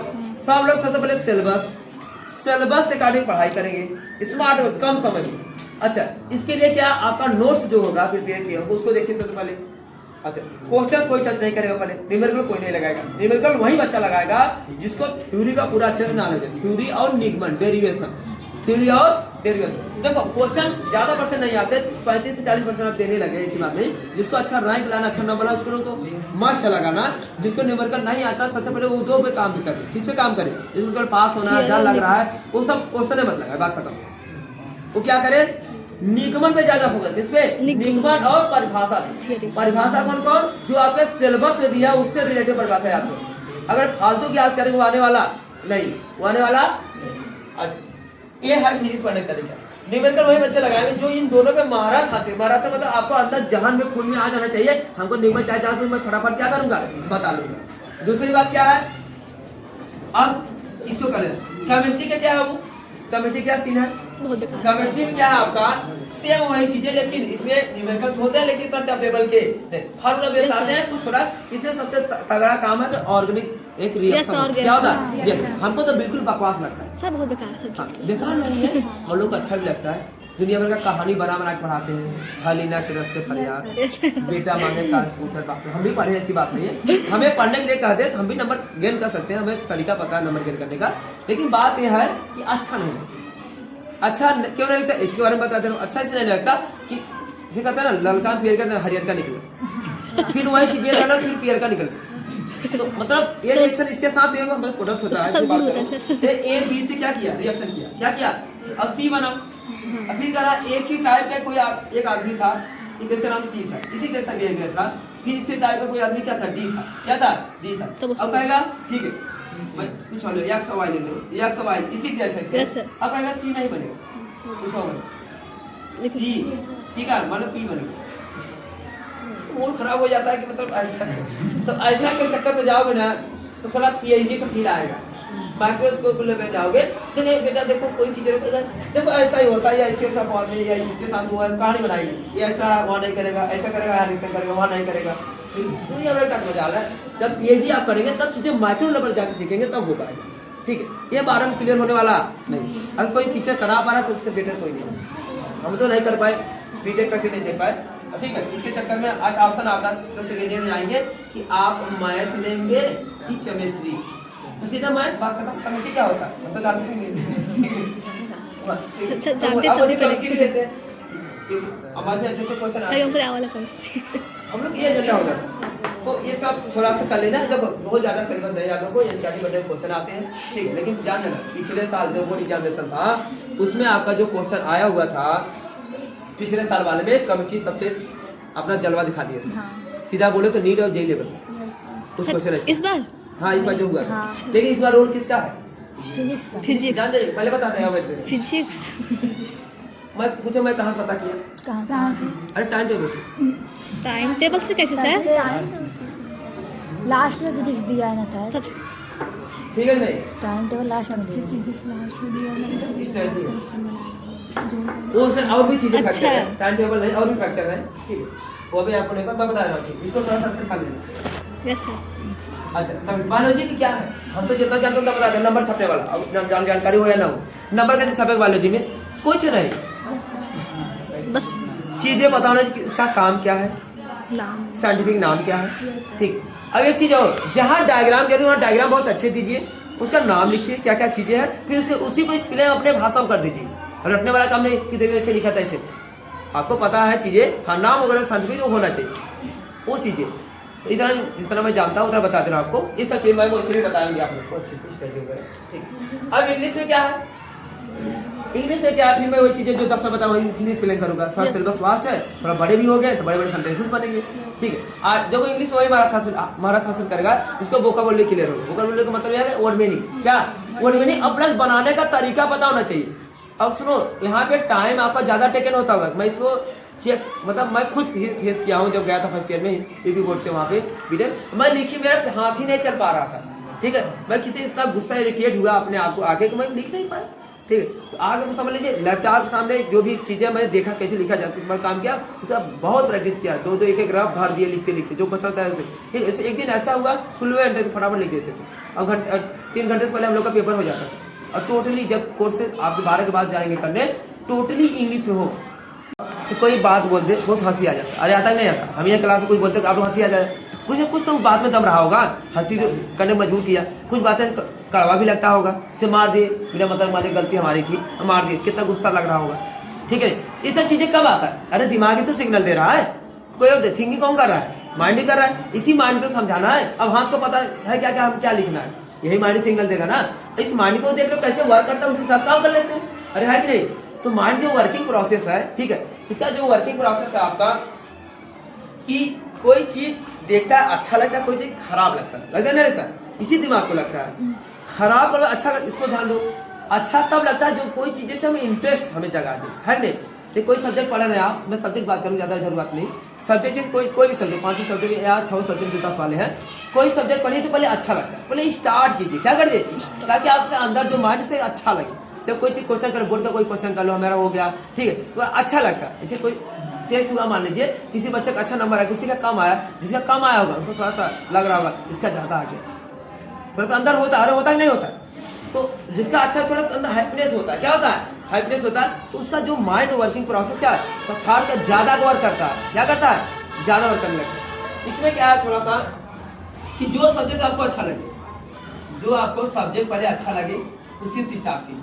सब लोग सबसे पहले सिलेबस से अकॉर्डिंग पढ़ाई करेंगे, स्मार्ट कम समय में। अच्छा इसके लिए क्या आपका नोट्स जो होगा प्रिपेयर किया होगा उसको देखिए सबसे पहले। अच्छा क्वेश्चन कोई टच नहीं करेगा पहले, न्यूमेरिकल कोई नहीं लगाएगा, न्यूमेरिकल वही बच्चा लगाएगा जिसको थ्योरी का पूरा अच्छे से नॉलेज है, थ्योरी और निगमन डेरिवेशन, थ्योरी और डेरिवेशन। देखो क्वेश्चन ज्यादा परसेंट नहीं आते, 35 से 40% आप देने लगे, ऐसी बात नहीं। जिसको अच्छा रैंक लाना, अच्छा नंबर लाना, उसको तो मार्क्स लगाना। जिसको न्यूमेरिकल नहीं आता सबसे पहले वो 2 पे काम भी करे, किस पे काम करे, जिसको पास होना है, डर लग रहा है, वो सब क्वेश्चन मत लगाए, बात खत्म। वो क्या करे, निगमन पे ज्यादा फोकस, किसपे, निगमन और परिभाषा। परिभाषा कौन कौन, जो आपके सिलेबस में दिया उससे रिलेटेड परिभाषा याद करो। अगर फालतू की याद करेंगे वो आने वाला नहीं, वो आने वाला। अच्छा ये है फिजिक्स पढ़ने का तरीका। न्यूमेरिकल वही बच्चे लगाएंगे जो इन दोनों पे महारत हासिल, महारत मतलब आपको अंदर जहान में खून में आ जाना चाहिए। हमको न्यूमेरिकल चाहे जहां मैं फटाफट क्या करूंगा बता लूंगा। दूसरी बात क्या है, अब इसको कर लेना। केमिस्ट्री का क्या है, वो केमिस्ट्री क्या सीन है, बहुत बेकार। केमिस्ट्री में क्या है आपका सेम वही चीजें, लेकिन इसमें न्यूमेरिकल होते हैं लेकिन तो टेबल के फार्मूला बेस आते हैं कुछ थोड़ा। इसमें सबसे तगड़ा काम है तो ऑर्गेनिक एक रिएक्शन organic, क्या होता हाँ, है रिएक्शन। हमको तो बिल्कुल बकवास लगता है, सर बहुत बेकार है सब। हाँ, बेकार नहीं है हम लोग को अच्छा भी लगता है। दुनिया भर का कहानी बना बना के पढ़ाते हैं, हलीना के रस से फरियाद, बेटा मांगे कार स्कूटर बाप। हम भी पढ़े, ऐसी बात नहीं है। हमें पढ़ने के लिए कहते हैं हम भी नंबर गेन कर सकते हैं, हमें तरीका पता है नंबर गेन करने का। लेकिन बात यह है कि अच्छा नहीं लगता। अच्छा क्यों नहीं लगता इसके बारे में बताते हैं। अच्छा इसलिए नहीं लगता कि जैसे कहते हैं ना ललका पियर का हरियर का निकले, फिर वही चीज ये रहना फिर पियर का निकल गया। तो मतलब ये रिएक्शन इसके साथ ये मतलब प्रोडक्ट होता है। बात करो ए बी से क्या किया रिएक्शन किया, क्या किया अब सी बना। फिर कहा एक ही टाइप का कोई एक आदमी था, इसका नाम सी था, इसी जैसा बिहेवियर था। फिर इसी टाइप का कोई आदमी क्या था डी था, क्या था डी था। अब कहेगा ठीक है कुछ और रिएक्शन वाई ले लो, रिएक्शन वाई इसी जैसे थे। अब कहेगा सी नहीं बनेगा, कुछ और बनेगा, सी का मतलब पी बनेगा। मूड खराब हो जाता है कि मतलब ऐसा तो ऐसा के चक्कर में जाओगे ना तो थोड़ा पीएचडी का फील आएगा। माइक्रोस्कोप लेवल जाओगे तो नहीं बेटा देखो कोई टीचर देखो ऐसा ही होता है या इसके साथ और नहीं या इसके साथ वो कहानी बनाएगी, ये ऐसा वहाँ नहीं करेगा, ऐसा करेगा यहाँ नहीं करेगा, वहाँ नहीं करेगा। दुनिया भर टक मजा रहा है। जब पीएचडी आप करेंगे तब चीजें माइक्रो लेवल जाकर सीखेंगे तब हो पाएगा। ठीक है, ये बारह में क्लियर होने वाला नहीं। अगर कोई टीचर करा पा रहा तो उससे बेटर कोई नहीं। हम तो नहीं कर पाए, बीटेक करके नहीं दे पाए। ठीक है, इसके चक्कर में आज ऑप्शन आता तो सेकेंड ईयर में आएंगे कि आप मैथ लेंगे कि केमिस्ट्री, तो सीधा मैथ बात खत्म। केमिस्ट्री क्या होता है मतलब जानते नहीं लेते हैं। हमारे अच्छे अच्छे क्वेश्चन आते हैं, हम लोग ये एजेंडा होता है। तो ये सब थोड़ा सा कर लेना। देखो बहुत ज्यादा सिलेबस नहीं आप लोगों को, एनसीईआरटी में क्वेश्चन आते हैं ठीक है, लेकिन जान लेना पिछले साल जो बोर्ड एग्जामिनेशन था उसमें आपका जो क्वेश्चन आया हुआ था पिछले साल वाले में केमिस्ट्री सबसे अपना जलवा दिखा दिया था। सीधा बोले तो नीट और जेई लेवल कुछ क्वेश्चन है इस बार। हाँ इस बार जो हुआ था, लेकिन इस बार रोल किसका है? फिजिक्स। जान दे पहले बताते हैं फिजिक्स। मैं पूछो मैं कहाँ पता किया? कहाँ से? अरे टाइम टेबल से। टाइम टेबल से कैसे सर? लास्ट में फिजिक्स दिया है ना था सब ठीक है नहीं टाइम टेबल लास्ट में फिजिक्स लास्ट में दिया है। वो सर और भी चीजें अच्छा। फैक्टर है, टाइम टेबल नहीं और भी फैक्टर है। ठीक है, वो भी आपको नहीं पता, मैं बता रहा हूँ इसको थोड़ा सा अक्सर खा लेना। Yes sir. अच्छा तब बायोलॉजी की क्या है, हम तो जितना जानते हैं बता दें। नंबर छपने वाला, अब जानकारी हो या ना हो, नंबर कैसे छपेगा बायोलॉजी में? कुछ नहीं, बस चीजें बताना कि इसका काम क्या है, नाम, साइंटिफिक नाम क्या है। ठीक, अब एक चीज और, जहाँ डायग्राम दे रहे हो वहाँ डायग्राम बहुत अच्छे दीजिए, उसका नाम लिखिए क्या क्या चीजें हैं, फिर उसके उसी को एक्सप्लेन अपने भाषा में कर दीजिए। रटने वाला काम नहीं कि देखिए ऐसे लिखा था ऐसे, आपको पता है चीजें, हाँ नाम वगैरह साइंटिफिक होना चाहिए वो चीजें। तो इतना जिस तरह मैं जानता हूँ उतना बता दे रहा हूँ आपको। इस सब चीज मैं वो इसलिए बताएंगे आप लोग को अच्छे से स्टडी वगैरह। ठीक, अब इंग्लिश में क्या है? इंग्लिश में क्या है? फिर मैं वही चीजें जो 10 में बताऊँ इंग्लिश एक्सप्लेन करूंगा। थोड़ा सिलेबस वास्ट है, थोड़ा बड़े भी हो गए तो बड़े बड़े सेंटेंसेस बनेंगे। ठीक है, आज देखो इंग्लिश में वही महारत हासिल करेगा इसको वोकैबुलरी क्लियर होगा। वोकैबुलरी का मतलब है वर्ड मीनिंग, क्या वर्ड मीनिंग और प्लस बनाने का तरीका पता होना चाहिए। अब सुनो, यहाँ पे टाइम आपका ज्यादा टेकन होता होगा, मैं इसको चेक मतलब मैं खुद फेस किया हूँ जब गया था फर्स्ट ईयर में यूपी बोर्ड से वहाँ पे बीटेक, मैं लिखी मेरा हाथ ही नहीं चल पा रहा था। ठीक है, मैं किसी इतना गुस्सा इरिटेट हुआ अपने आप को आके कि मैं लिख नहीं पाया। ठीक है, तो आगे तो समझ लीजिए लैपटॉप के सामने जो भी चीजें मैंने देखा कैसे लिखा जाता है, मैं काम किया उसका बहुत प्रैक्टिस किया, दो एक एक रफ भर दिए लिखते लिखते जो क्वेश्चन था। ठीक है, एक दिन ऐसा हुआ फ्लुएंट फटाफट लिख देते थे, अब 3 घंटे से पहले हम लोग का पेपर हो जाता था। और टोटली जब कोर्स से आप 12 के बाद जाएंगे करने टोटली इंग्लिश में हो तो कोई बात बोल दे बहुत हंसी आ जाता। अरे आता नहीं आता, हम ये क्लास में कुछ बोलते आप लोग हंसी आ जाए, कुछ ना कुछ तो बात में दम रहा होगा, हंसी करने मजबूर किया, कुछ बातें कड़वा भी लगता होगा, से मार दिए बिना मतलब मारे, गलती हमारी थी मार दिए, कितना गुस्सा लग रहा होगा। ठीक है, ये सब चीजें कब आता है? अरे दिमाग ही तो सिग्नल दे रहा है, कोई और थिंकिंग कौन कर रहा है? माइंड ही कर रहा है। इसी माइंड को समझाना है। अब हाथ को पता है क्या क्या हम क्या लिखना है, यही माइंड सिग्नल देगा ना। इस माइंड को देख लो कैसे वर्क करता है, उसी हिसाब काम कर लेते हैं। अरे है कि नहीं? तो माइंड जो वर्किंग प्रोसेस है, ठीक है, इसका जो वर्किंग प्रोसेस है आपका कि कोई चीज देखता है अच्छा लगता है, कोई चीज खराब लगता है, लगता नहीं लगता? इसी दिमाग को लगता है खराब और अच्छा। इसको ध्यान दो, अच्छा तब लगता है जो कोई चीजें से हमें इंटरेस्ट हमें जगा दे, है नहीं? तो कोई सब्जेक्ट पढ़ रहे हैं आप, मैं सब्जेक्ट बात करूँ ज्यादा इधर बात नहीं, सब्जेक्ट कोई भी सब्जेक्ट 5 सब्जेक्ट या 6 सब्जेक्ट 10 वाले हैं, कोई सब्जेक्ट पढ़िए तो पहले अच्छा लगता है, पहले स्टार्ट कीजिए, क्या कर दीजिए ताकि आपके अंदर जो माइंड से अच्छा लगे। जब कोई चीज क्वेश्चन कर बोर्ड का कोई क्वेश्चन कर लो मेरा हो गया, ठीक है, तो अच्छा लगता है। जैसे कोई टेस्ट हुआ, मान लीजिए किसी बच्चे का अच्छा नंबर आया, किसी का कम आया, जिसका कम आया होगा उसको थोड़ा सा लग रहा होगा इसका ज्यादा आ गया, थोड़ा सा अंदर होता है, अरे होता है नहीं होता है, तो जिसका अच्छा थोड़ा सा अंदर हैप्पीनेस होता है, क्या होता है हैप्पीनेस होता है, तो उसका जो माइंड वर्किंग प्रोसेस क्या है, तो थर्ड का ज्यादा वर्क करता है, क्या करता है ज्यादा वर्क करने लगता है। इसमें क्या है थोड़ा सा कि जो सब्जेक्ट आपको अच्छा लगे, जो आपको सब्जेक्ट पहले अच्छा लगे उसी से स्टार्ट कीजिए,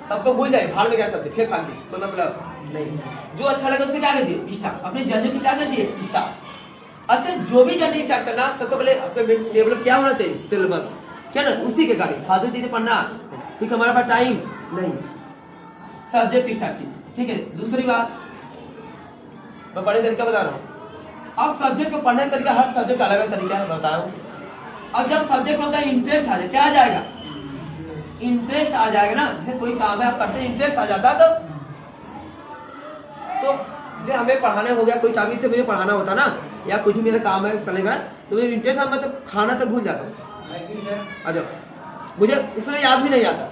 सबको भूल जाए भाड़ में क्या सब्जेक्ट फिर फाड़ दीजिए, कोई मतलब नहीं, जो अच्छा लगे उससे क्या कर दिए स्टार्ट, अपनी जर्नी को क्या कर दिए स्टार्ट। अच्छा जो भी जर्नी स्टार्ट करना सबसे पहले आपके डेवलप क्या होना चाहिए सिलेबस, क्या ना उसी के गाड़ी फालतू चीजें पढ़ना, क्योंकि हमारे पास टाइम नहीं, सब्जेक्ट स्टार्ट कीजिए, ठीक है। दूसरी बात मैं बड़े तरीका बता रहा हूँ, अब सब्जेक्ट को पढ़ने का तरीका हर सब्जेक्ट का अलग अलग तरीका है, बता रहा हूँ। अब जब सब्जेक्ट में इंटरेस्ट आ जाए, क्या आ जाएगा इंटरेस्ट आ जाएगा ना, जैसे कोई काम है आप करते हैं इंटरेस्ट आ जाता है तो जैसे हमें पढ़ाने हो गया कोई टॉपिक से मुझे पढ़ाना होता ना, या कुछ भी मेरा काम है करने का, तो मुझे इंटरेस्ट आता, मतलब खाना तक भूल जाता हूँ, आ जाओ मुझे उसमें याद भी नहीं आता,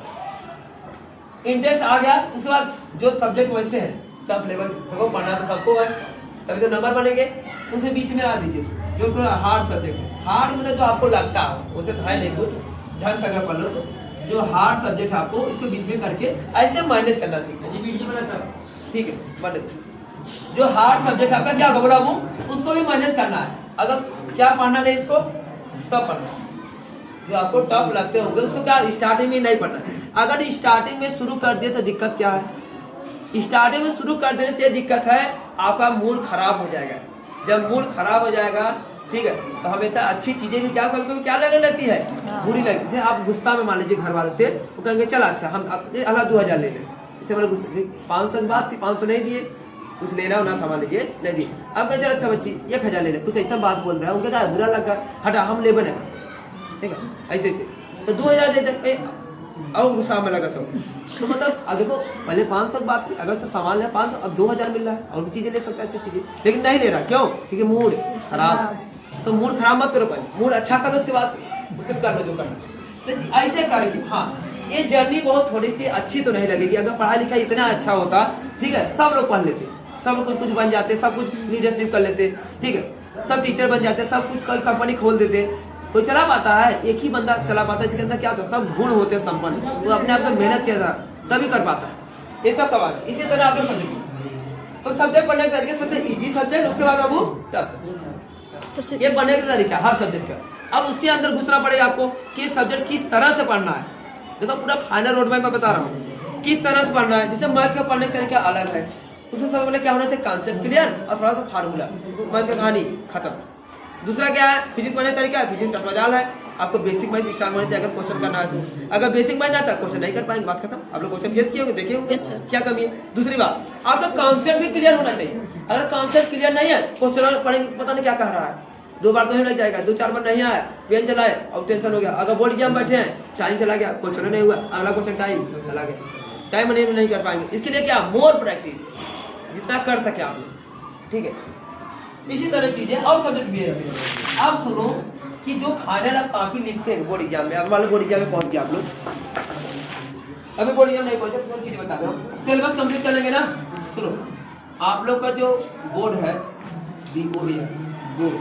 इंटरेस्ट आ गया। उसके बाद जो सब्जेक्ट वैसे है सब लेवल देखो पढ़ना तो सबको है, तभी तो नंबर बनेंगे, तो उसे बीच में आ दीजिए जो हार्ड सब्जेक्ट है, हार्ड मतलब जो आपको लगता है उसे तो है नहीं कुछ ढंग से अगर पढ़ लो, तो जो हार्ड सब्जेक्ट है आपको इसको बीच में करके ऐसे मैनेज करना सीखना, ठीक है। बट जो हार्ड सब्जेक्ट आपका क्या होगा बोला वो उसको भी मैनेज करना है, अगर क्या पढ़ना नहीं इसको सब पढ़ना, जो आपको टफ लगते होंगे उसको क्या स्टार्टिंग में नहीं पढ़ना। अगर स्टार्टिंग में शुरू कर दिए तो दिक्कत क्या है, स्टार्टिंग में शुरू कर देने से दिक्कत है आपका मूड खराब हो जाएगा, जब मूड खराब हो जाएगा ठीक है, तो हमेशा अच्छी चीजें भी क्या कभी क्या लगने लगती है बुरी लगती है। जैसे आप गुस्सा में मान लीजिए घर वालों से, वो कहेंगे चल अच्छा हम अल्लाह 2000 ले लें, इससे मतलब गुस्से 500 की बात थी 500 नहीं दिए, कुछ लेना होना था मान लीजिए नहीं दिए, अब चल अच्छा बच्ची 1000 ले ले, कुछ ऐसा बात बोल रहा है उनके क्या बुरा लगा, हटा हम ले बने ठीक है ऐसे तो 2000 दे दे और गुस्सा में लगा तो मतलब अब देखो पहले 500 की बात थी, अगर से सामान है 500 अब 2000 मिल रहा है और भी चीजें ले सकता है अच्छी चीजें, लेकिन नहीं ले रहा क्यों, क्योंकि मूड खराब। तो मूड खराब मत करो, पहले मूड अच्छा करो उसके बाद उसे करना जो करना, तो ऐसे करके हाँ ये जर्नी बहुत थोड़ी सी अच्छी तो नहीं लगेगी। अगर पढ़ाई लिखाई इतना अच्छा होता ठीक है, सब लोग पढ़ लेते, सब लोग कुछ कुछ बन जाते, सब कुछ लीडरशिप कर लेते, ठीक है, सब टीचर बन जाते, सब कुछ कंपनी खोल देते। कोई चला पाता है, एक ही बंदा चला पाता है जिसके अंदर क्या होता है सब गुण होते हैं संपन्न, वो अपने आप में मेहनत किया तभी कर पाता है, ये सब कमाल। इसी तरह आप लोग सब्जेक्ट, तो सब्जेक्ट पढ़ने का तरीका सबसे इजी सब्जेक्ट, उसके बाद अब वो टफ, ये पढ़ने का तरीका हर सब्जेक्ट का। अब उसके अंदर घुसना पड़ेगा आपको कि सब्जेक्ट किस तरह से पढ़ना है। देखो पूरा फाइनल रोड मैप मैं बता रहा हूँ किस तरह से पढ़ना है। जैसे मैथ का पढ़ने का तरीका अलग है, उसमें सबसे पहले क्या होना चाहिए कॉन्सेप्ट क्लियर और थोड़ा सा फार्मूला, मैथ का कहानी खत्म। दूसरा क्या है फिजिक्स पढ़ने का तरीका, फिजिक्स का मजाल है, आपको बेसिक मैथ स्टार्ट होना चाहिए अगर क्वेश्चन करना है तो। अगर बेसिक मैथ आता है क्वेश्चन नहीं कर पाएंगे, बात खत्म। आप लोग क्वेश्चन गेस किए होंगे, देखे होंगे क्या कमी है। दूसरी बात आपका कॉन्सेप्ट भी क्लियर होना चाहिए, अगर कॉन्सेप्ट क्लियर नहीं है क्वेश्चन पढ़ेंगे पता नहीं क्या कह रहा है, 2 बार तो नहीं लग जाएगा, 2-4 बार नहीं आया पेन चलाए और टेंशन हो गया। अगर बोर्ड एग्जाम बैठे हैं टाइम चला गया, क्वेश्चन नहीं हुआ, अगला क्वेश्चन टाइम चला गया, टाइम मैनेजमेंट नहीं कर पाएंगे। इसके लिए क्या मोर प्रैक्टिस जितना कर सके आप लोग, ठीक है। इसी तरह चीजें और सब्जेक्ट भी ऐसे। अब सुनो कि जो फाइनल आप काफी लिखते हैं बोर्ड एग्जाम में, अब मान लो बोर्ड एग्जाम में पहुंच गया आप लोग, अभी बोर्ड एग्जाम नहीं पहुंचे तो चीजें बता दो, सिलेबस कंप्लीट कर लेंगे ना। सुनो आप लोग का जो बोर्ड है बोर्ड,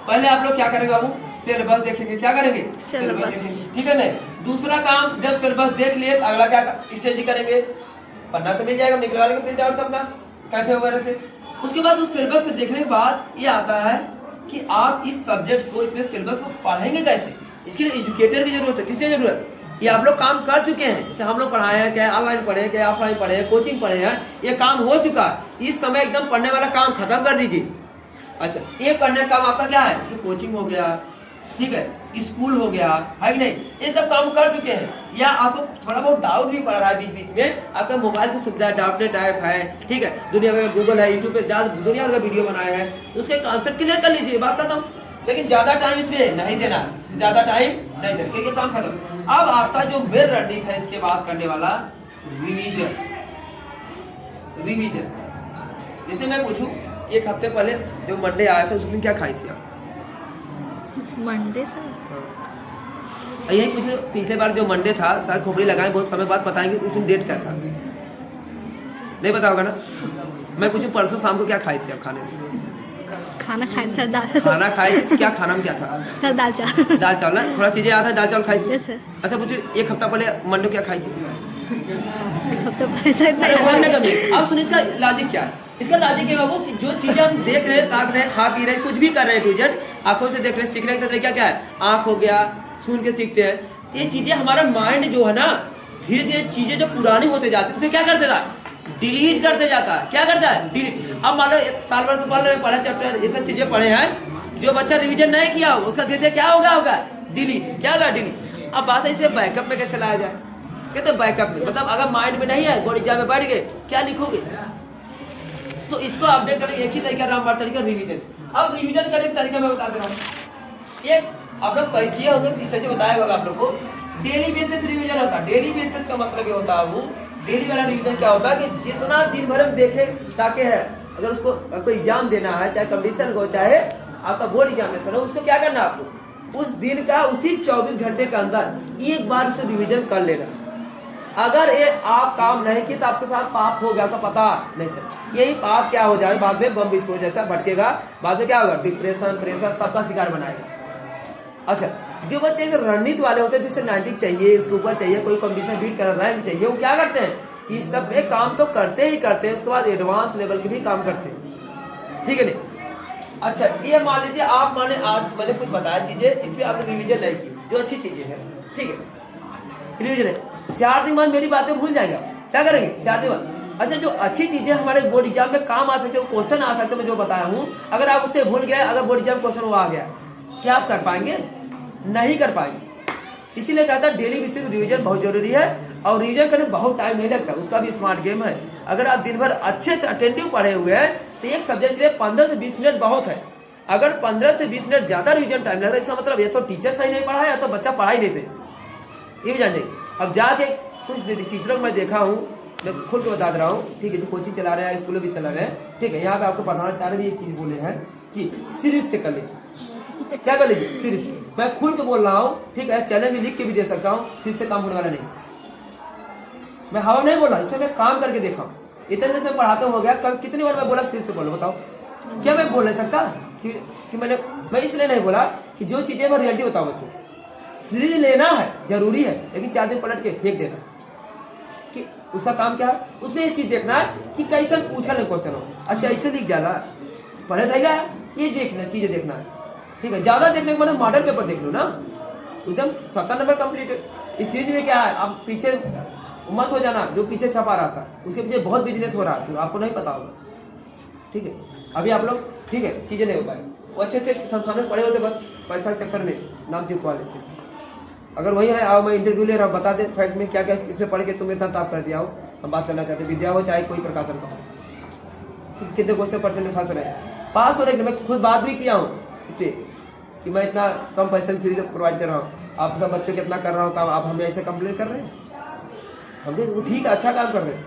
पहले आप लोग क्या करेंगे बाबू सिलेबस देखेंगे, क्या करेंगे सिलेबस देखेंगे, ठीक है। नहीं दूसरा काम जब सिलेबस देख लिए अगला क्या स्ट्रेटजी करेंगे, पढ़ना तो मिल जाएगा, निकलवा लेंगे प्रिंट आउट अपना कैफे वगैरह से। उसके बाद उस सिलेबस को देखने के बाद ये आता है कि आप इस सब्जेक्ट को इतने सिलेबस को पढ़ेंगे कैसे। इसके लिए एजुकेटर की जरूरत है, किसकी जरूरत, ये आप लोग काम कर चुके हैं, जैसे हम लोग पढ़ाए हैं, क्या ऑनलाइन पढ़े हैं, क्या ऑफलाइन पढ़े हैं, कोचिंग पढ़े हैं, ये काम हो चुका है। इस समय एकदम पढ़ने वाला काम खत्म कर दीजिए। अच्छा ये पढ़ने का काम आपका क्या है, जैसे कोचिंग हो गया, ठीक है, स्कूल हो गया, है कि नहीं, ये सब काम कर चुके हैं। या आपको थोड़ा बहुत डाउट भी पड़ रहा है बीच बीच में, आपका मोबाइल की सुविधा डाउटनेट ऐप है, ठीक है, दुनिया भर गूगल है, यूट्यूब पे दुनिया भर का वीडियो बनाए हैं, तो उसके कॉन्सेप्ट क्लियर कर लीजिए, बात खत्म। लेकिन ज्यादा टाइम इसमें नहीं देना, ज्यादा टाइम नहीं देना, क्योंकि काम खत्म। अब आपका जो मेन रणनीति है इसके बाद करने वाला रिवीजन। जैसे मैं पूछूं एक हफ्ते पहले जो मंडे आया था उस दिन क्या खाई थी आप? मंडे से और यही कुछ पिछले बार जो मंडे था शायद खोपड़ी लगाए, बहुत समय बाद बताएंगे उस दिन डेट क्या था, नहीं पता होगा ना। मैं पूछूं परसों शाम को क्या खाई थी आप खाने से? खाना खाए सर दाल। खाना खाई थी, क्या खाना में क्या था? सर दाल चावल। दाल चावल ना, थोड़ा चीजें याद है, दाल चावल खाई थी। Yes sir. अच्छा पूछो एक हफ्ता पहले मंडे क्या खाई थी? तो पैसा इतना अरे याद बोलने है। का नहीं। अब सुन इसका लॉजिक क्या है? इसका लॉजिक है बाबू कि जो चीजें हम देख रहे हैं, ताक रहे हैं, खा पी रहे हैं, कुछ भी कर रहे हैं, टूजन आंखों से देख रहे हैं, सीखने का तरीका क्या है? आंख हो गया, सुन के सीखते हैं। ये चीजें हमारा माइंड जो है ना, धीरे धीरे चीजें जो पुरानी होते जाती है उसे क्या कर देता है? डिलीट करते जाता है। क्या करता है? डिलीट। अब मान लो साल भर से पहला चैप्टर ये सब चीजें पढ़े हैं, जो बच्चा रिवीजन नहीं किया हो उसका धीरे धीरे क्या होगा? डिलीट। क्या होगा? डिलीट। अब बात है इसे बैकअप में कैसे लाया जाए? कहते हैं बैकअप में, मतलब अगर माइंड में नहीं है, बोर्ड एग्जाम में बैठ गए, क्या लिखोगे? तो इसको अपडेट करने एक ही तरीका रामबाण तरीका रिवीजन। अब रिवीजन करने का तरीका मैं बता दे रहा हूँ। एक आप लोग किए होंगे, टीचर जी बताया होगा आप लोग को, डेली बेसिस रिवीजन होता है। डेली बेसिस का मतलब ये होता है, वो डेली वाला रिवीजन क्या होता है कि जितना दिन भर में देखे ताकि है, अगर उसको कोई एग्जाम देना है, चाहे कंपटीशन को चाहे आपका बोर्ड एग्जामिनेशन हो, उसको क्या करना है आपको? उस दिन का उसी 24 घंटे के अंदर एक बार उसे रिवीजन कर लेना। अगर ये आप काम नहीं किए तो आपके साथ पाप हो गया, आपका पता नहीं चला। यही पाप क्या हो जाए, बाद में बम विस्फोट जैसा भटकेगा, बाद में क्या होगा? डिप्रेशन, प्रेशर सबका शिकार बनाएगा। अच्छा, जो बच्चे रणनीति वाले होते हैं, जिससे 90 चाहिए, इसके ऊपर चाहिए, कोई कंडीशन बीट कर रहा है चाहिए, वो क्या करते हैं? इस सब में काम तो करते ही करते हैं, उसके बाद एडवांस लेवल के भी काम करते हैं। ठीक है नहीं? अच्छा, ये मान लीजिए आप माने आज मैंने कुछ बताया चीजें, इस पर आपने रिविजन नहीं की, जो अच्छी चीजें हैं, ठीक है, रिविजन है। 4 दिन बाद मेरी बातें भूल जाएगा, क्या करेंगे? 4 दिन बाद। अच्छा, जो अच्छी चीजें हमारे बोर्ड एग्जाम में काम आ सकते हैं, क्वेश्चन आ सकते हैं, मैं जो बताया हूँ, अगर आप उससे भूल गए, अगर बोर्ड एग्जाम क्वेश्चन वो आ गया, क्या आप कर पाएंगे? नहीं कर पाएंगे। इसीलिए कहता है डेली बेसिस रिवीजन बहुत जरूरी है, और रिवीजन करने में बहुत टाइम नहीं लगता, उसका भी स्मार्ट गेम है। अगर आप दिन भर अच्छे से अटेंटिव पढ़े हुए हैं तो एक सब्जेक्ट के लिए 15 से 20 मिनट बहुत है। अगर 15 से 20 मिनट ज्यादा रिवीजन टाइम लग रहा है, इसका मतलब या तो टीचर सही नहीं पढ़ा है या तो बच्चा पढ़ा ही नहीं सही, ये भी जान जाइए। अब जाके कुछ टीचरों को मैं देखा हूँ, मैं खुद को बता रहा हूँ, ठीक है, जो कोचिंग चला रहे हैं, स्कूल भी चला रहे हैं, ठीक है, यहाँ पे आपको बताना चाह रहे भी एक चीज बोले हैं कि सीरीज से कर लीजिए। क्या कर लीजिए? सीरीज से। मैं खुल के बोल रहा हूँ, ठीक है, चैनल में लिख के भी दे सकता हूँ, सीरीज से काम होने वाला नहीं। मैं हवा नहीं बोल रहा, इसमें मैं काम करके देखा हूँ। इतने दिन से पढ़ाते हो गया, कब कितनी बार मैं बोला सीरीज से बोलो? बताओ, क्या मैं बोल नहीं सकता कि मैं इसलिए नहीं बोला कि जो चीजें मैं रियलिटी बताऊँ बच्चों, सीरीज लेना है जरूरी है, लेकिन 4 दिन पलट के फेंक देना है। कि उसका काम क्या है? उसमें ये चीज देखना है कि कैसे पूछा नहीं क्वेश्चन हो, अच्छा ऐसे लिख जाला पढ़े था क्या, ये देखना, चीजें देखना है, ठीक है। ज्यादा देखने के बाद मॉडल पेपर देख लो ना, एकदम 70 नंबर कंप्लीट। इस सीरीज में क्या है, आप पीछे मत हो जाना, जो पीछे छपा रहा था उसके पीछे बहुत बिजनेस हो रहा है, तो आपको नहीं पता होगा, ठीक है। अभी आप लोग, ठीक है, चीजें नहीं हो पाए, वो अच्छे अच्छे संस्थानों से पढ़े होते, बस पैसा के चक्कर में नाम चिपका लेते। अगर वही है, आओ मैं इंटरव्यू ले रहा हूँ, बता दे फैक्ट में क्या क्या इसमें पढ़ के तुम इतना टॉप कर दिया हो। हम बात करना चाहते हैं, विद्या हो चाहे कोई प्रकाशन का हो, कितने क्वेश्चन परसेंट में फंस रहे हैं, पास हो रहे हैं। मैं खुद बात भी किया हूँ इस पर कि मैं इतना कम पैसे में सीरीज प्रोवाइड कर रहा हूँ, आप सब बच्चों कितना कर रहा हूँ काम, आप हमें ऐसे कंप्लेन कर रहे हैं। हम वो ठीक है, अच्छा काम कर रहे हैं,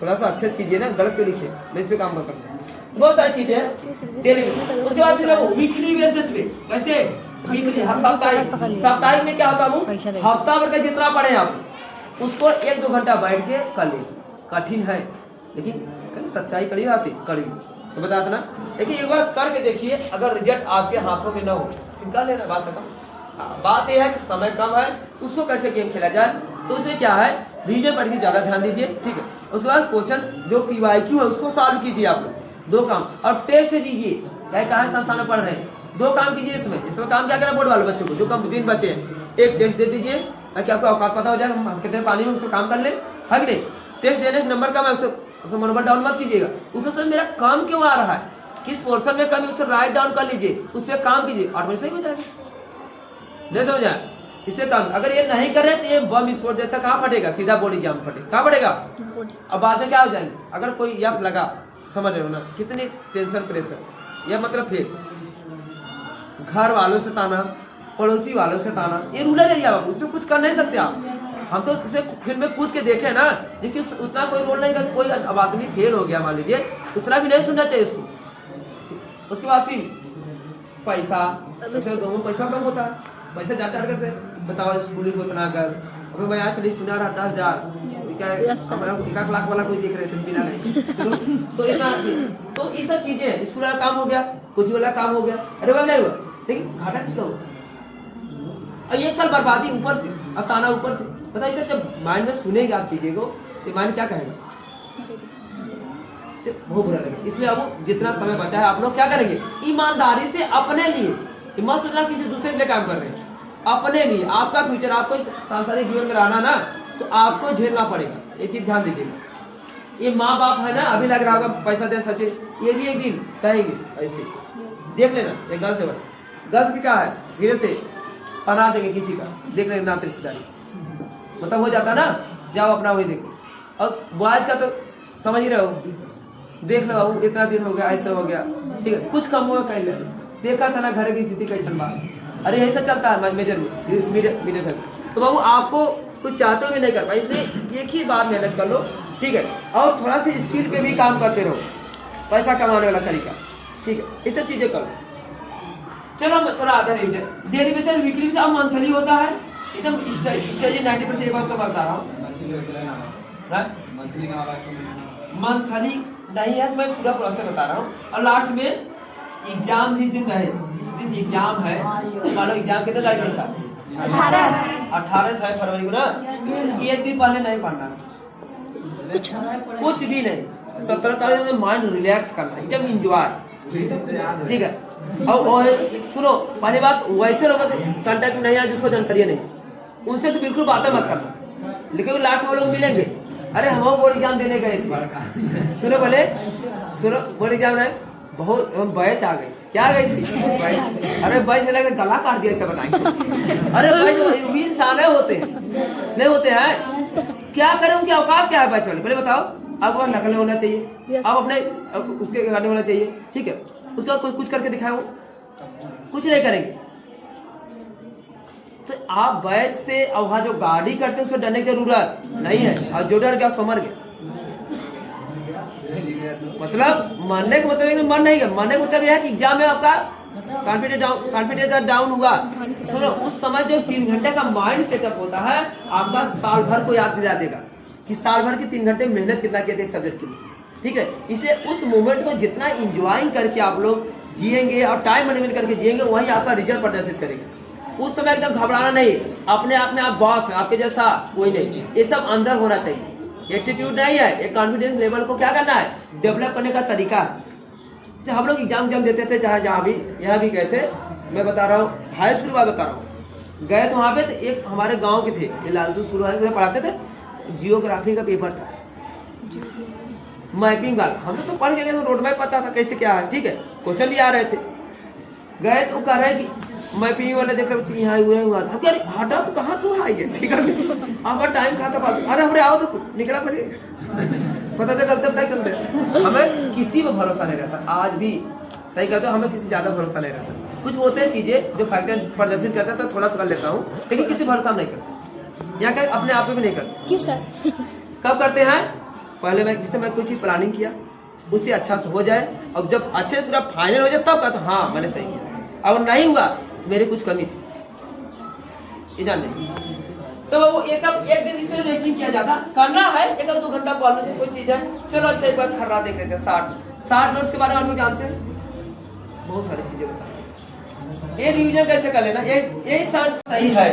थोड़ा सा अच्छे से कीजिए ना, गलत क्यों लिखिए, मैं इस पर काम कर रहा हूँ। बहुत सारी चीजें हैं डेली में। उसके बाद फिर वो वीकली बेसिस पे, कैसे वीकली, हर साप्ताहिक में क्या होता है, हफ्ता भर का जितना पढ़े आप उसको 1-2 घंटा बैठ के कर लीजिए। कठिन है लेकिन सच्चाई कड़ी आती कड़ी तो बता देना, लेकिन एक बार करके देखिए, अगर रिजल्ट आपके हाथों में ना हो निकाल लेना, बात खत्म। बात यह है कि समय कम है, उसको कैसे गेम खेला जाए, तो उसमें क्या है, रीजन पढ़ के ज्यादा ध्यान दीजिए, ठीक है। उसके बाद क्वेश्चन जो PYQ है उसको सॉल्व कीजिए आप लोग, 2 काम, और टेस्ट दीजिए, चाहे कहाँ संस्थान में पढ़ रहे हैं, 2 काम कीजिए। इसमें काम क्या करना, बोर्ड वाले बच्चों को जो कम दिन बचे हैं, एक टेस्ट दे दीजिए ताकि आपको औकात पता हो जाए, हम कितने पानी में उसको काम कर ले, है कि नहीं। टेस्ट देने के नंबर का मैं उसको मनोबल डाउन मत कीजिएगा, उसमें तो मेरा काम क्यों आ रहा है, किस पोर्शन में कमी, उसको राइट डाउन कर लीजिए, उस पर काम कीजिए, ऑटोमेटिक सही हो जाएगा। नहीं समझ आया, इस पे काम। अगर ये नहीं कर रहे तो ये बम विस्फोट जैसा कहाँ फटेगा, सीधा बॉडी एग्जाम फटेगा, कहाँ फटेगा। अब बाद में क्या हो जाएंगे, अगर कोई यप लगा, समझ रहे हो ना, कितनी टेंशन प्रेशर, यह मतलब फिर घर वालों से ताना, पड़ोसी वालों से ताना, ये रूरल एरिया बाबू, उसमें कुछ कर नहीं सकते आप। हम तो उसमें फिल्म में कूद के देखे ना, लेकिन उतना कोई रोल नहीं कर, कोई अब आदमी फेल हो गया मान लीजिए, उतना भी नहीं सुनना चाहिए उसको। उसके बाद फिर पैसा, दोनों पैसा कम होता है, पैसा जाता है करते बताओ स्कूल को इतना कर, अभी मैं आज सुना रहा 10,000 Yes, sir. 1 लाख वाला कोई देख रहे थे बिना नहीं तो इतना, तो ये सब चीजें स्कूल वाला काम हो गया, कुछ वाला काम हो गया, अरे वह नहीं हुआ, लेकिन घाटा किसका हुआ? और ये साल बर्बादी ऊपर से और ताना ऊपर से, पता है जब माइंड में सुनेगा आप चीजें को तो माइंड क्या कहेगा? बहुत बुरा लगेगा। इसलिए अब जितना समय बचा है आप लोग क्या करेंगे? ईमानदारी से अपने लिए, मत सोचना किसी दूसरे के लिए काम कर रहे हैं, अपने लिए, आपका फ्यूचर, आपको सांसारिक जीवन में रहना ना तो आपको झेलना पड़ेगा, ये चीज ध्यान दीजिएगा। ये माँ बाप है ना, अभी लग रहा होगा पैसा दे सचे, ये भी एक दिन कहेंगे ऐसे, देख लेना एक गल से गज भी क्या है, धीरे से पना देंगे किसी का, देख लेना नाते रिश्तेदारी मतलब हो जाता ना, जाओ अपना वही देखो। और बॉयज का तो समझ ही रहे हो, देख लो इतना दिन हो गया, ऐसा हो गया, ठीक है, कुछ कम हुआ कह ले, देखा था ना घर की स्थिति कैसन बात, अरे ऐसा चलता है मेजर में मेरे घर। तो बाबू आपको कुछ चाहते भी नहीं कर पाए, इसलिए एक ही बात मेहनत कर लो, ठीक है, और थोड़ा सा स्किल पे भी काम करते रहो, पैसा कमाने वाला तरीका, ठीक है, ये सब चीजें करो। चलो थोड़ा आधा revision, daily basis, weekly basis, अब मंथली होता है एकदम स्टडी 90% एक बार तो बता रहा हूँ, मंथली नहीं है, मैं पूरा प्रोसेस बता रहा हूँ। और लास्ट में एग्जाम जिस दिन है, जिस दिन एग्जाम है, मान लो एग्जाम कितने तारीख था, 18 फरवरी को ना, एक दिन पहले नहीं पढ़ना, कुछ भी नहीं, 17 तारीख में माइंड रिलैक्स करना, एकदम इंजॉय, ठीक है। और सुनो, पहली बात वैसे लोगों से कांटेक्ट नहीं है जिसको जानकारी नहीं, उनसे तो बिल्कुल बातें मत करना, लेकिन लास्ट में वो लोग मिलेंगे, अरे हम बोर्ड एग्जाम देने गए थे, सुनो पहले सुनो, बोर्ड एग्जाम में बहुत बैच आ गई, क्या गई थी, अरे बैच लगे गला काट दिया, ऐसा बताएंगे, अरे बैच भी इंसान होते हैं, नहीं होते हैं, क्या करें, उनकी औकात क्या है बैच वाले, पहले बताओ। आपको नकल होना चाहिए, आप अपने उसके गाने होना चाहिए, ठीक है, उसका कुछ करके दिखाओ, कुछ नहीं करेंगे, तो आप बैच से और वहाँ जो गाड़ी करते हैं उससे डरने की जरूरत नहीं है, और जो डर गया सो मर गया, मतलब मरने का मतलब मर नहीं गया, मरने का मतलब यह है कि एग्जाम में आपका कॉन्फिडेंस डाउन हुआ। सुनो, उस समय जो 3 घंटे का माइंड सेटअप होता है आपका साल भर को याद दिला देगा कि साल भर के 3 घंटे मेहनत कितना किए थे एक सब्जेक्ट के लिए, ठीक है। इसलिए उस मोमेंट को जितना इंजॉय करके आप लोग जिएंगे और टाइम मैनेजमेंट करके जिएंगे, वही आपका रिजल्ट प्रदर्शित करेगा। उस समय एकदम घबराना नहीं, अपने आप में आप बॉस हैं, आपके जैसा कोई नहीं, ये सब अंदर होना चाहिए, एटीट्यूड नहीं है, एक कॉन्फिडेंस लेवल को क्या करना है, डेवलप करने का तरीका है। तो हम लोग एग्जाम देते थे, चाहे जहाँ भी, यहाँ भी गए थे, मैं बता रहा हूँ हाई स्कूल बात बता रहा हूँ, गए तो वहाँ पे एक हमारे गांव के थे, ये लालजू स्कूल वाले पढ़ाते थे, जियोग्राफी का पेपर था, मैपिंग वाला, हम लोग तो पढ़ गए थे, रोड मैप पता था कैसे क्या है, ठीक है, क्वेश्चन भी आ रहे थे, गए तो कह रहे कि मैपिंग वाले देख रहे यहाँ हुआ, हम कह रहे हटा तो कहाँ तू आई है, ठीक है, आपका टाइम खाता पास, अरे हमारे आओ तो निकला पड़े, पता था कब तक चलते, हमें किसी में भरोसा नहीं रहता, आज भी सही कहते हो, हमें किसी ज्यादा भरोसा नहीं रहता, कुछ होते हैं चीजें जो फैक्टर प्रदर्शित करता है तो थोड़ा सा कर लेता हूँ, लेकिन किसी भरोसा नहीं करता, यहाँ क्या अपने आप में भी नहीं करते। क्यों सर? कब करते हैं, पहले मैं जिससे मैं कुछ ही प्लानिंग किया उससे अच्छा से हो जाए, और जब अच्छे पूरा फाइनल हो जाए तब कहता हाँ मैंने सही किया, और नहीं हुआ मेरी कुछ कमी थी, ये जान लेंगे। तो वो ये सब एक दिन इसलिए वेस्टिंग किया जाता, करना है 1-2 घंटा पढ़ने से कोई चीज है, चलो अच्छा एक बार खर्रा देख लेते हैं, 60 नोट्स के बारे में आपको जानते हैं, बहुत सारी चीजें बता, ये रिवीजन कैसे कर लेना, यही सही है,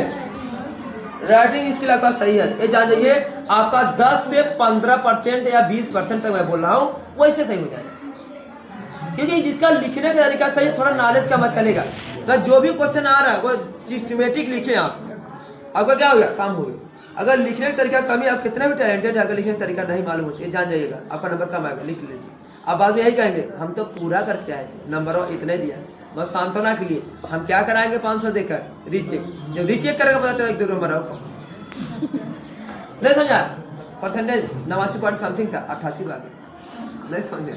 राइटिंग स्किल आपका सही है, ये जान जाइए आपका 10 से 15% या 20% तक मैं बोल रहा हूँ, वैसे सही हो जाएगा, क्योंकि जिसका लिखने का तरीका सही है, थोड़ा नॉलेज का मत चलेगा, अगर जो भी क्वेश्चन आ रहा है वो सिस्टमेटिक लिखे आप, आपका क्या हो गया, काम हो गया। अगर लिखने का तरीका कमी, आप कितना भी टैलेंटेड है, अगर लिखने का तरीका नहीं मालूम होती है, जान जाइएगा आपका नंबर कम आएगा, लिख लीजिए। अब बाद में यही कहेंगे हम तो पूरा करके आए थे, नंबर इतने दिया, बस सांत्वना के लिए हम क्या कराएंगे 500 देकर रीचेक, जब रीचेक करेगा पता चला 1-2 नंबर आओ, नहीं समझा, परसेंटेज 89 समथिंग था, 88 आ गया, नहीं समझे।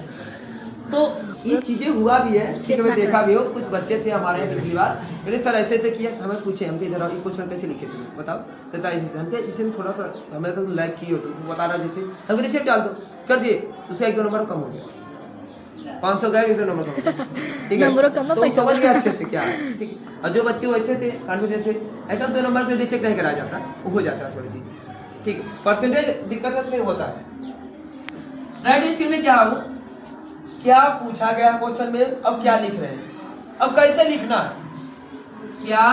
तो ये चीजें हुआ भी है, ठीक है, मैं देखा भी हो, कुछ बच्चे थे हमारे यहाँ पिछली बार, मेरे सर ऐसे किया, हमें पूछे, हमके इधर ये क्वेश्चन कैसे लिखे थे बताओ, कहता है हमके इसमें थोड़ा सा हमें तो लाइक की हो तो बता रहा जैसे, हम रिसेप्ट डाल दो, कर दिए, उसका 1-2 नंबर कम हो गया, 500 गए 1-2 नंबर कम हो गया, ठीक है, नंबरों कम में तो पैसा समझ गया अच्छे से क्या है, ठीक है। और जो बच्चे वैसे थे कॉन्फिडेंट थे, ऐसा 2 नंबर पे भी चेक नहीं कराया जाता, वो हो जाता है थोड़ी चीज, ठीक है। परसेंटेज दिक्कत फिर होता है। राइट, इसी में क्या हो, क्या पूछा गया क्वेश्चन में, अब क्या लिख रहे हैं, अब कैसे लिखना है, क्या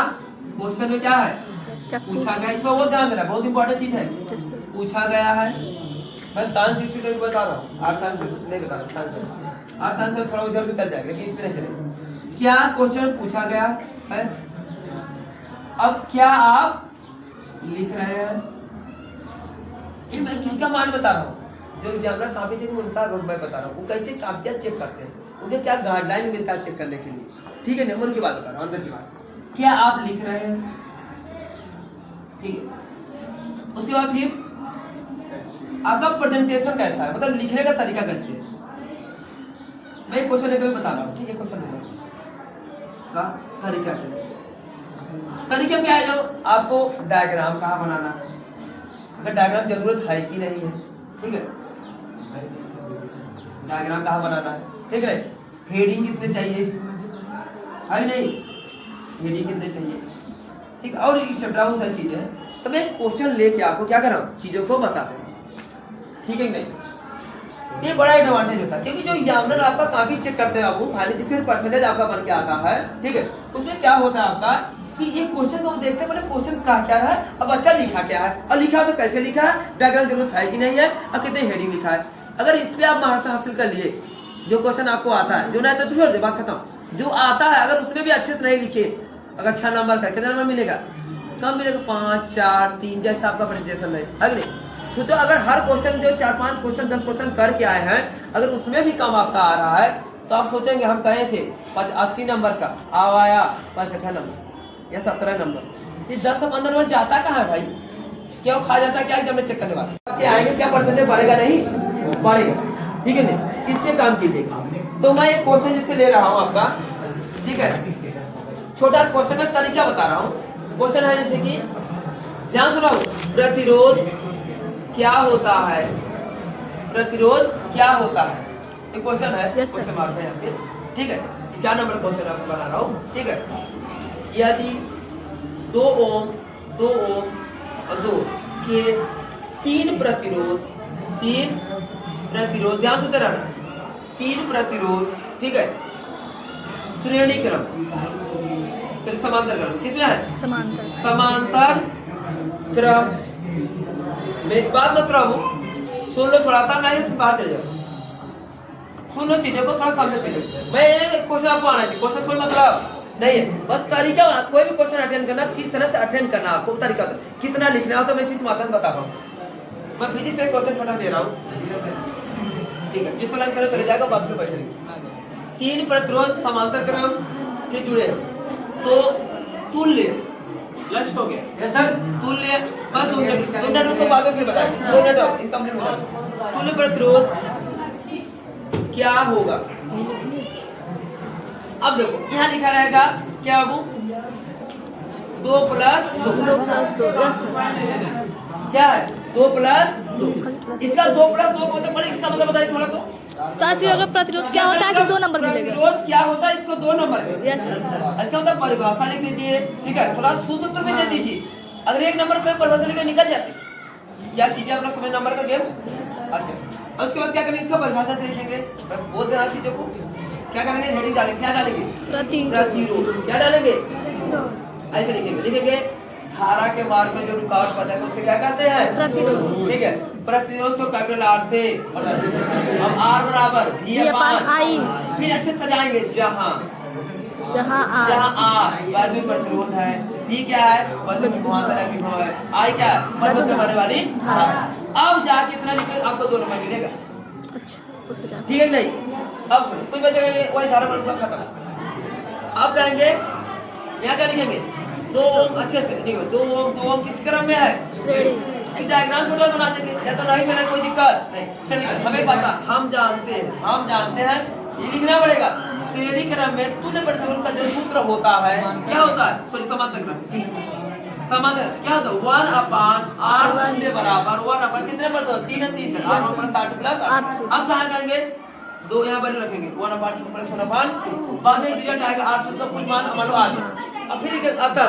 क्वेश्चन में क्या है क्या पूछा गया, इसमें वो ध्यान देना, बहुत इंपॉर्टेंट चीज है। जैसे पूछा गया है, मैं साइंस स्टूडेंट बता रहा हूँ, आर्ट साइंस नहीं बता रहा हूँ, आर्ट साइंस में थोड़ा उधर भी चल जाएगा, लेकिन इसमें नहीं चलेगा। क्या क्वेश्चन पूछा गया है, अब क्या आप लिख रहे हैं, ये मैं किसका मान बता रहा हूँ, जो एग्जामिनर कॉपी चेक उनका मैं बता रहा हूँ, वो कैसे कापियाँ चेक करते हैं, उन्हें क्या गाइडलाइन मिलता है चेक करने के लिए, ठीक है। नंबर की बात बता रहा हूँ, अंदर की बात, क्या आप लिख रहे हैं, ठीक है। उसके बाद फिर आपका प्रेजेंटेशन कैसा है, मतलब लिखने का तरीका कैसे है, मैं क्वेश्चन लेकर बता रहा हूँ, ठीक है। क्वेश्चन का तरीका क्या है, तरीका क्या है, जब आपको डायग्राम कहाँ बनाना है, अगर डायग्राम जरूरत है कि नहीं है, ठीक है, डायग्राम कहाँ बनाना है, ठीक है। हेडिंग कितने चाहिए, है नहीं, हेडिंग कितने चाहिए, ठीक है, और एक्सेट्रा वो सारी चीजें हैं। तो मैं क्वेश्चन लेके आपको क्या कर रहा हूँ, चीजों को बता दे रहा हूँ, ठीक है कि नहीं। ये बड़ा एडवांटेज होता है, क्योंकि जो एग्जामिनर आपका काफी चेक करते हैं बाबू, हालांकि जिसमें परसेंटेज आपका बन के आता है, ठीक है, उसमें क्या होता है आपका कि ये क्वेश्चन को देखते हैं, पहले क्वेश्चन का क्या है, अब बच्चा लिखा क्या है, और लिखा तो कैसे लिखा है, डायग्राम जरूरत है कि नहीं है, और कितने हेडिंग लिखा है। अगर इस पे आप महारत हासिल कर लिए, जो क्वेश्चन आपको आता है, जो नहीं तो छोड़ दे, बात खत्म। जो आता है अगर उसमें भी अच्छे से नहीं लिखे, अगर 6 नंबर का कितना नंबर मिलेगा, कम मिलेगा, 5, 4, 3, जैसा आपका प्रेजेंटेशन है, अगले सोचो अगर हर क्वेश्चन जो 4-5 क्वेश्चन 10 क्वेश्चन करके आए हैं, अगर उसमें भी कम आपका आ रहा है, तो आप सोचेंगे हम कहे थे 80 नंबर का, अब आया 65 नंबर या 17 नंबर, ये 10 से 15 नंबर जाता कहाँ है भाई, क्या खा जाता है क्या एग्जाम में चेक करने वाला, क्या आएंगे, क्या परसेंटेज बढ़ेगा, नहीं बढ़ेगा, ठीक है नहीं, इस पे काम कीजिएगा। तो मैं एक क्वेश्चन जिससे ले रहा हूँ आपका, ठीक है, छोटा क्वेश्चन का तरीका बता रहा हूँ। क्वेश्चन है जैसे कि ध्यान सुनाओ, प्रतिरोध क्या होता है, प्रतिरोध क्या होता है, एक क्वेश्चन है, क्वेश्चन मार्क है यहाँ पे, ठीक है। 4 नंबर क्वेश्चन आपको बना रहा हूँ, ठीक है। यदि 2 ओम और 2 के 3 प्रतिरोध ध्यान से रहना, 3 प्रतिरोध, ठीक है, श्रेणी क्रम, समांतर क्रम, किसमें है, समांतर क्रम में, बात मत रहो, सुन लो थोड़ा सा, नहीं बाहर चले जाओ, सुन लो चीजों को थोड़ा सामने चले। मैं क्वेश्चन आपको आना चाहिए, क्वेश्चन कोई मतलब नहीं है, बस तरीका, कोई भी क्वेश्चन अटेंड करना तो किस तरह से अटेंड करना आपको तरीका, कितना लिखना हो तो मैं इसी माध्यम से बता रहा हूँ। मैं फिजिक्स से क्वेश्चन छोटा दे रहा हूँ, ठीक है, जिसको लाइन चले जाएगा बाद में बैठेंगे। 3 प्रतिरोध समांतर क्रम के जुड़े हैं, तो तुल्य लक्ष्य हो गया, यस सर, तुल्य, बस 2 मिनट को बाद में फिर बताएं, 2 मिनट और इनकम्प्लीट हो जाएगा। तुल्य प्रतिरोध क्या होगा, अब देखो यहाँ लिखा रहेगा क्या, वो 2 + 2 क्या है, 2 + 2, इसका 2 + 2 मतलब बड़े, इसका मतलब बताइए थोड़ा तो, सासी अगर प्रतिरोध क्या होता है, 2 नंबर मिलेगा, प्रतिरोध क्या होता है, इसको 2 नंबर मिलेगा, यस सर। इसका मतलब परिभाषा लिख दीजिए, ठीक है, थोड़ा शुद्ध उत्तर भी दे दीजिए, अगर 1 नंबर पर परिभाषा लेकर निकल जाते, क्या चीजें अपना समय नंबर का गेम, अच्छा, उसके बाद क्या करेंगे, इसका परिभाषा से लिखेंगे, मैं बोल दे रहा चीजों को, क्या करेंगे, हेडिंग डालेंगे, क्या डालेंगे, प्रतिरोध, क्या डालेंगे, ऐसे लिखेंगे, धारा के मार्ग में जो रुकावट पैदा करते उसे क्या कहते हैं, प्रतिरोध, ठीक है। प्रतिरोध को कैपिटल R से, और अब R बराबर V/I, फिर अच्छे सजाएंगे, जहाँ R वैद्युत प्रतिरोध है, V क्या है, वैद्युत विभवांतर है, विभव है, I क्या है, वैद्युत में बहने वाली धारा। अब जाके इतना लिखे, आपको 2 नंबर मिलेगा, अच्छा, ठीक है नहीं। अब सुनो, कोई बचेगा ये वही धारा पर खत्म। अब कहेंगे यहाँ क्या लिखेंगे, 2 ओम, अच्छे से ठीक है, 2 ओम किस क्रम में है, एक डायग्राम छोटा बना देंगे, या तो नहीं मैंने कोई दिक्कत नहीं, श्रेणी हमें पता, हम जानते हैं, ये लिखना पड़ेगा, श्रेणी क्रम में तुल्य प्रतिरोध का जो सूत्र होता है, क्या होता है, सॉरी समांतर क्रम, समांतर क्या होता है, 1/R तुल्य बराबर 1 कितने पर, तो 3 R 60 + 8। अब कहाँ करेंगे, दो यहाँ वैल्यू रखेंगे 1/2 बाद में रिजल्ट आएगा 8 का कुछ मान मान लो आ गया। अब फिर अतः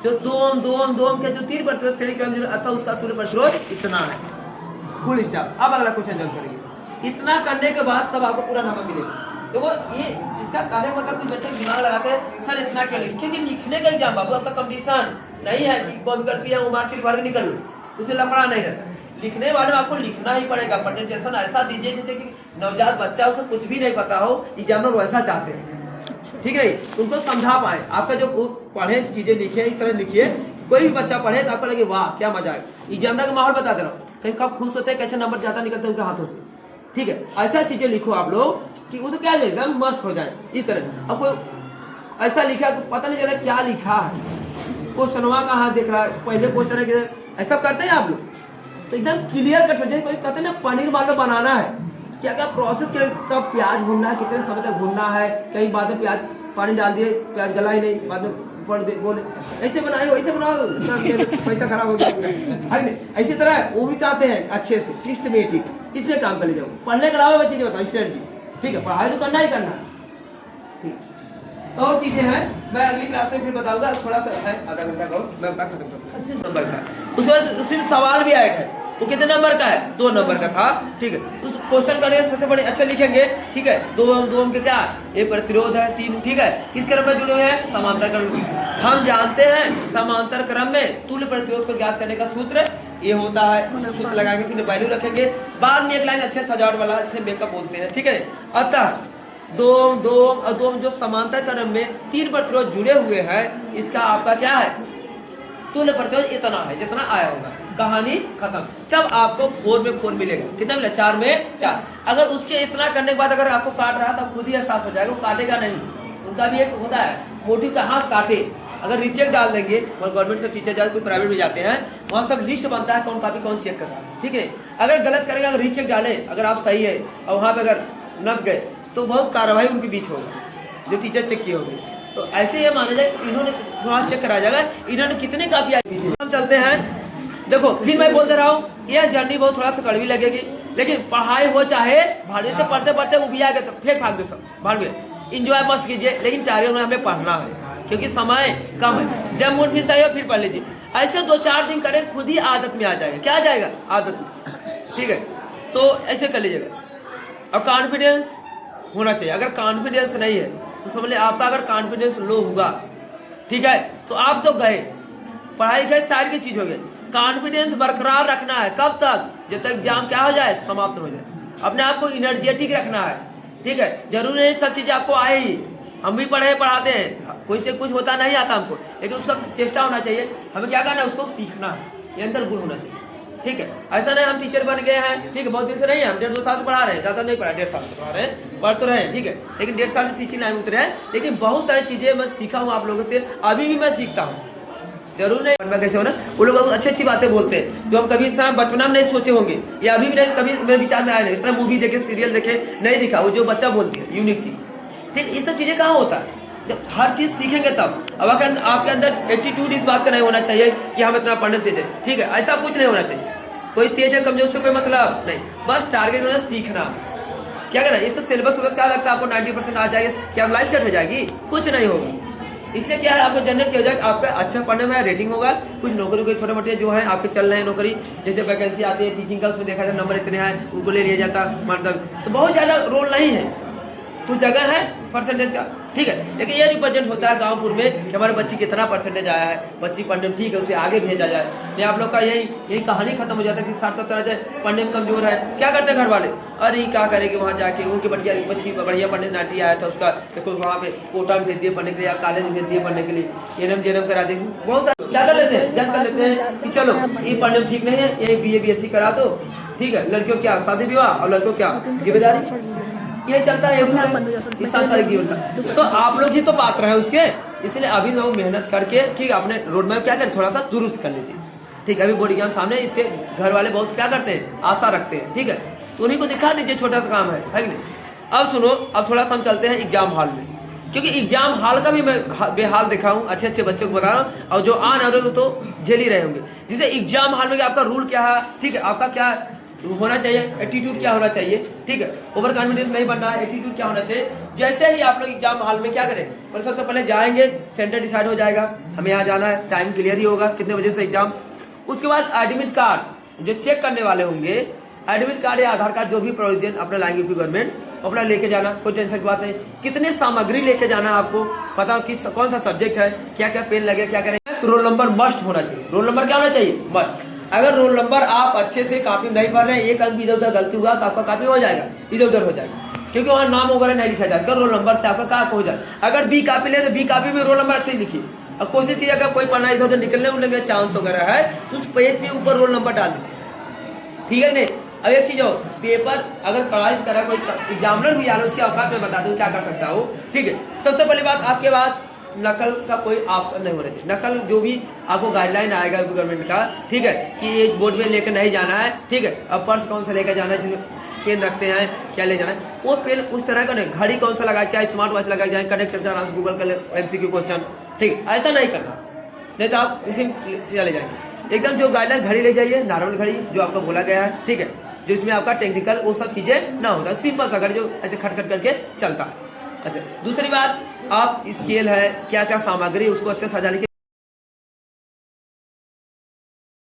जो दोम के जो 3% श्रेणी क्रम अतः उसका तुल्य प्रतिरोध इतना है। Full stop. अब अगला क्वेश्चन जल्द करेंगे। इतना करने के बाद तब आपको पूरा नंबर मिलेगा। देखो ये इसका कार्य मतलब कुछ बच्चे दिमाग लगाते हैं सर इतना क्यों लिखें, क्योंकि लिखने का एग्जाम बाबू आपका कंपटीशन नहीं है कि बहुविकल्पी है मार्कशीट भर के निकल लो, उसमें लफड़ा नहीं रहता। लिखने वाले में आपको लिखना ही पड़ेगा। प्रेजेंटेशन ऐसा दीजिए जैसे कि नवजात बच्चा उसे कुछ भी नहीं पता हो, एग्जामिनर वैसा चाहते हैं, ठीक है, उनको समझा पाए। आपका जो पढ़े चीजें लिखे इस तरह लिखिए, कोई भी बच्चा पढ़े तो आपको लगे वाह क्या मजा है। एग्जामिनर का माहौल बता दे रहा हूँ, कहीं कब खुश होते हैं, कैसे नंबर ज्यादा निकलते हैं उनके हाथों से, ठीक है। ऐसा चीजें लिखो आप लोग कि उसे क्या एकदम मस्त हो जाए इस तरह। अब कोई ऐसा लिखा पता नहीं चला क्या लिखा है, क्वेश्चनवा कहाँ देख रहा है, पहले क्वेश्चन है ऐसा करते हैं आप लोग, तो एकदम क्लियर कट हो जाए। कोई कहते हैं ना पनीर मान लो बनाना है, क्या क्या प्रोसेस के कब प्याज भूनना है, कितने समय तक भूनना है, कई बाद में प्याज पानी डाल दिए प्याज गला ही नहीं, बाद में पढ़ दे बोले ऐसे बनाए वैसे बनाओ, पैसा खराब हो गया है नहीं। ऐसी तरह वो भी चाहते हैं अच्छे से सिस्टमेटिक, इसमें काम कर ले जाओ। पढ़ने के अलावा मैं चीजें बताऊँ स्ट्रेटजी, ठीक है, पढ़ाई तो करना ही करना है, ठीक। और चीजें हैं मैं अगली क्लास में फिर बताऊंगा, थोड़ा सा है आधा घंटा का मैं अपना खत्म करूँगा। अच्छे नंबर का उसमें सिर्फ सवाल भी आया है, वो कितने नंबर का है 2 नंबर का था, ठीक है। उस क्वेश्चन का सबसे बड़े अच्छा लिखेंगे, ठीक है। 2 के क्या ये प्रतिरोध है 3, ठीक है। किस क्रम में जुड़े हुए हैं, समांतर क्रम में। हम जानते हैं समांतर क्रम में तुल्य प्रतिरोध को ज्ञात करने का सूत्र ये होता है, सूत्र लगाएंगे फिर वैल्यू रखेंगे, बाद में एक लाइन अच्छे सजावट वाला जिसे मेकअप बोलते हैं, ठीक है। अतः दोम जो समांतर क्रम में 3 प्रतिरोध जुड़े हुए हैं, इसका आपका क्या है तुल्य प्रतिरोध इतना है जितना आया होगा। कहानी खत्म। जब आपको 4 में 4 मिलेगा, कितना मिला 4 में 4। अगर उसके इतना करने के बाद अगर आपको काट रहा तब खुद ही एहसास हो जाएगा, वो काटेगा नहीं। उनका भी एक होता है मोटिव का हाथ काटे। अगर रिचेक डाल देंगे, गवर्नमेंट से टीचर जाते कोई प्राइवेट में जाते हैं, वहाँ सब लिस्ट बनता है कौन कॉपी कौन चेक कर रहा है, ठीक है। अगर गलत करेगा, अगर रीचेक डाले, अगर आप सही है और वहाँ पे अगर नप गए तो बहुत कार्रवाई उनके बीच होगा, जो टीचर चेक किए होंगे। तो ऐसे ये माना जाए इन्होंने वहाँ चेक कराया जाएगा इन्होंने कितने कापी आई। हम चलते हैं, देखो फिर मैं बोल दे रहा हूँ यह जर्नी बहुत थोड़ा सा कड़वी लगेगी, लेकिन पढ़ाई हो चाहे भाड़े से पढ़ते पढ़ते उबिया गए तो फेंक भाग दे सब भाड़ में, इंजॉय मस्त कीजिए, लेकिन टारगेट में हमें पढ़ना है क्योंकि समय कम है। जब मूड फिर सही हो फिर पढ़ लीजिए। ऐसे 2-4 दिन करें, खुद ही आदत में आ जाएगा। क्या आ जाएगा आदत में, ठीक है। तो ऐसे कर लीजिएगा। और कॉन्फिडेंस होना चाहिए। अगर कॉन्फिडेंस नहीं है तो समझ ले आपका अगर कॉन्फिडेंस लो हुआ, ठीक है, तो आप तो गए, पढ़ाई गए, सारी की चीज हो गई। कॉन्फिडेंस बरकरार रखना है कब तक, जब तक एग्जाम क्या हो जाए समाप्त हो जाए। अपने आप को एनर्जेटिक रखना है, ठीक है। जरूरी नहीं सब चीजें आपको आए ही, हम भी पढ़ाते हैं, कोई से कुछ होता नहीं आता हमको, लेकिन उसका चेष्टा होना चाहिए। हमें क्या करना है, उसको सीखना है, ये अंदर गुण होना चाहिए, ठीक है। ऐसा नहीं हम टीचर बन गए हैं, ठीक है, बहुत दिन से नहीं है, हम 1.5-2 साल से पढ़ा रहे हैं, ज्यादा नहीं पढ़ा, 1.5 साल से पढ़ा रहे हैं, पढ़ तो रहे हैं, ठीक है, लेकिन 1.5 साल से टीचिंग लाइन में उतरे हैं। लेकिन बहुत सारी चीजें मैं सीखा हूँ आप लोगों से, अभी भी मैं सीखता हूँ। जरूर नहीं कैसे होना, वो लोग अच्छी अच्छी बातें बोलते हैं जो हम कभी बचपन में नहीं सोचे होंगे, या अभी भी नहीं कभी मेरे विचार में आए नहीं। इतना मूवी देखे, सीरियल देखे, नहीं दिखा वो जो बच्चा बोलती है यूनिक चीज, ठीक। ये सब चीजें कहाँ होता है, जब हर चीज सीखेंगे तब। अब आपके अंदर एटीट्यूड इस बात का नहीं होना चाहिए कि हम इतना पढ़ने तेज है, ठीक है, ऐसा कुछ नहीं होना चाहिए। कोई तेज है कमजोर से कोई मतलब नहीं, बस टारगेट होना सीखना। क्या करना, इससे सिलेबस क्या लगता है आपको 90% आ जाएगी, क्या लाइफ सेट हो जाएगी, कुछ नहीं होगा। इससे क्या है, आपको जनरल क्या हो जाएगा, आपका अच्छा पढ़ने में रेटिंग होगा। कुछ नौकरी के छोटे मोटे जो है आपके चल रहे हैं नौकरी, जैसे वैकेंसी आती है टीचिंग का, उसमें देखा जाए नंबर इतने हैं उनको ले लिया जाता, मतलब तो बहुत ज़्यादा रोल नहीं है, कुछ जगह है परसेंटेज का, ठीक है। लेकिन ये रिप्रेजेंट होता है गांवपुर में कि हमारे बच्ची कितना परसेंटेज आया है, बच्ची पढ़ने में ठीक है, उसे आगे भेजा जाए। ये आप लोग का यही कहानी खत्म हो जाता है कि 60-70 आ जाए, पढ़ने में कमजोर है, क्या करते हैं घर वाले, अरे क्या करेंगे वहाँ जाके, उनकी बच्ची बढ़िया पढ़ने नाटी आया था उसका, देखो वहाँ पे कोटा में भेज दिए पढ़ने के लिए, या कॉलेज में भेज दिए पढ़ने के लिए, एनएम करा देंगे। बहुत सारे क्या कर लेते हैं, जज कर लेते हैं कि चलो ये पढ़ने में ठीक नहीं है, ये BA BSc करा दो, ठीक है। लड़कियों क्या शादी विवाह और लड़कों क्या जिम्मेदारी, ये चलता है इस सांसारिक जीवन का। तो आप लोग ही तो पात्र हैं उसके, इसलिए अभी लोग मेहनत करके, ठीक है, अपने रोड मैप क्या करें थोड़ा सा दुरुस्त कर लीजिए, ठीक है। अभी बोर्ड एग्जाम सामने, इससे घर वाले बहुत क्या करते हैं, आशा रखते हैं, ठीक है, तो उन्हीं को दिखा दीजिए, छोटा सा काम है कि नहीं। अब सुनो, अब थोड़ा सा हम चलते हैं एग्जाम हॉल में, क्योंकि एग्जाम हॉल का भी मैं बेहाल देखा हूँ, अच्छे अच्छे बच्चों को बता रहा हूँ, और जो आने वाले तो झेल ही रहे होंगे। जिसे एग्जाम हॉल में आपका रूल क्या है, ठीक है, आपका क्या होना चाहिए, एटीट्यूड क्या होना चाहिए, ठीक है, ओवर कॉन्फिडेंस नहीं बनना है, एटीट्यूड क्या होना चाहिए। जैसे ही आप लोग एग्जाम हॉल में क्या करें, पर सबसे पहले जाएंगे, सेंटर डिसाइड हो जाएगा, हमें यहाँ जाना है, टाइम क्लियर ही होगा कितने बजे से एग्जाम। उसके बाद एडमिट कार्ड जो चेक करने वाले होंगे, एडमिट कार्ड या आधार कार्ड जो भी प्रोविजन अपना लाएंगे यूपी गवर्नमेंट, अपना लेके जाना, कोई टेंशन की बात नहीं। कितने सामग्री लेके जाना है आपको पता हो, किस कौन सा सब्जेक्ट है, क्या क्या पेन लगे, क्या करेंगे। तो रोल नंबर मस्ट होना चाहिए। रोल नंबर क्या होना चाहिए, मस्ट। अगर रोल नंबर आप अच्छे से कॉपी नहीं भर रहे हैं, एक अंक इधर उधर गलती हुआ तो आपका कॉपी हो जाएगा, इधर उधर हो जाएगा, क्योंकि वहाँ नाम वगैरह नहीं लिखा जाता, रोल नंबर से आपका कहाँ हो जाए। अगर बी कॉपी ले तो बी कॉपी में रोल नंबर अच्छे ही लिखिए। अब कोशिश कीजिए अगर कोई पन्ना इधर उधर निकलने उठने का चांस वगैरह है तो उस पेज पे ऊपर रोल नंबर डाल दीजिए, ठीक है नहीं। अब एक चीज हो, पेपर अगर कड़ाई से करा कोई एग्जामिनर भी आ रहा है उसके औकात में बता दूं क्या कर सकता हो, ठीक है। सबसे पहली बात, आपके बाद नकल का कोई ऑप्शन नहीं होना चाहिए। नकल जो भी आपको गाइडलाइन आएगा गवर्नमेंट का, ठीक है, कि ये बोर्ड में लेकर नहीं जाना है, ठीक है। अब पर्स कौन सा लेकर जाना है, इसमें पेन रखते हैं, क्या ले जाना है, वो पेन उस तरह का नहीं। घड़ी कौन सा लगा, क्या स्मार्ट वॉच लगा जाए, कनेक्ट करके आराम से गूगल कर MCQ क्वेश्चन, ठीक है, ऐसा नहीं करना, नहीं तो आप इसी चले जाएंगे। एकदम जो गाइडलाइन घड़ी ले जाइए, नॉर्मल घड़ी जो आपको बोला गया है, ठीक है, जिसमें आपका टेक्निकल वो सब चीजें ना होता, सिंपल सा घड़ी जो ऐसे खटखट करके चलता है। अच्छा, दूसरी बात, आप स्केल है, क्या क्या सामग्री उसको अच्छे सजा लीजिए।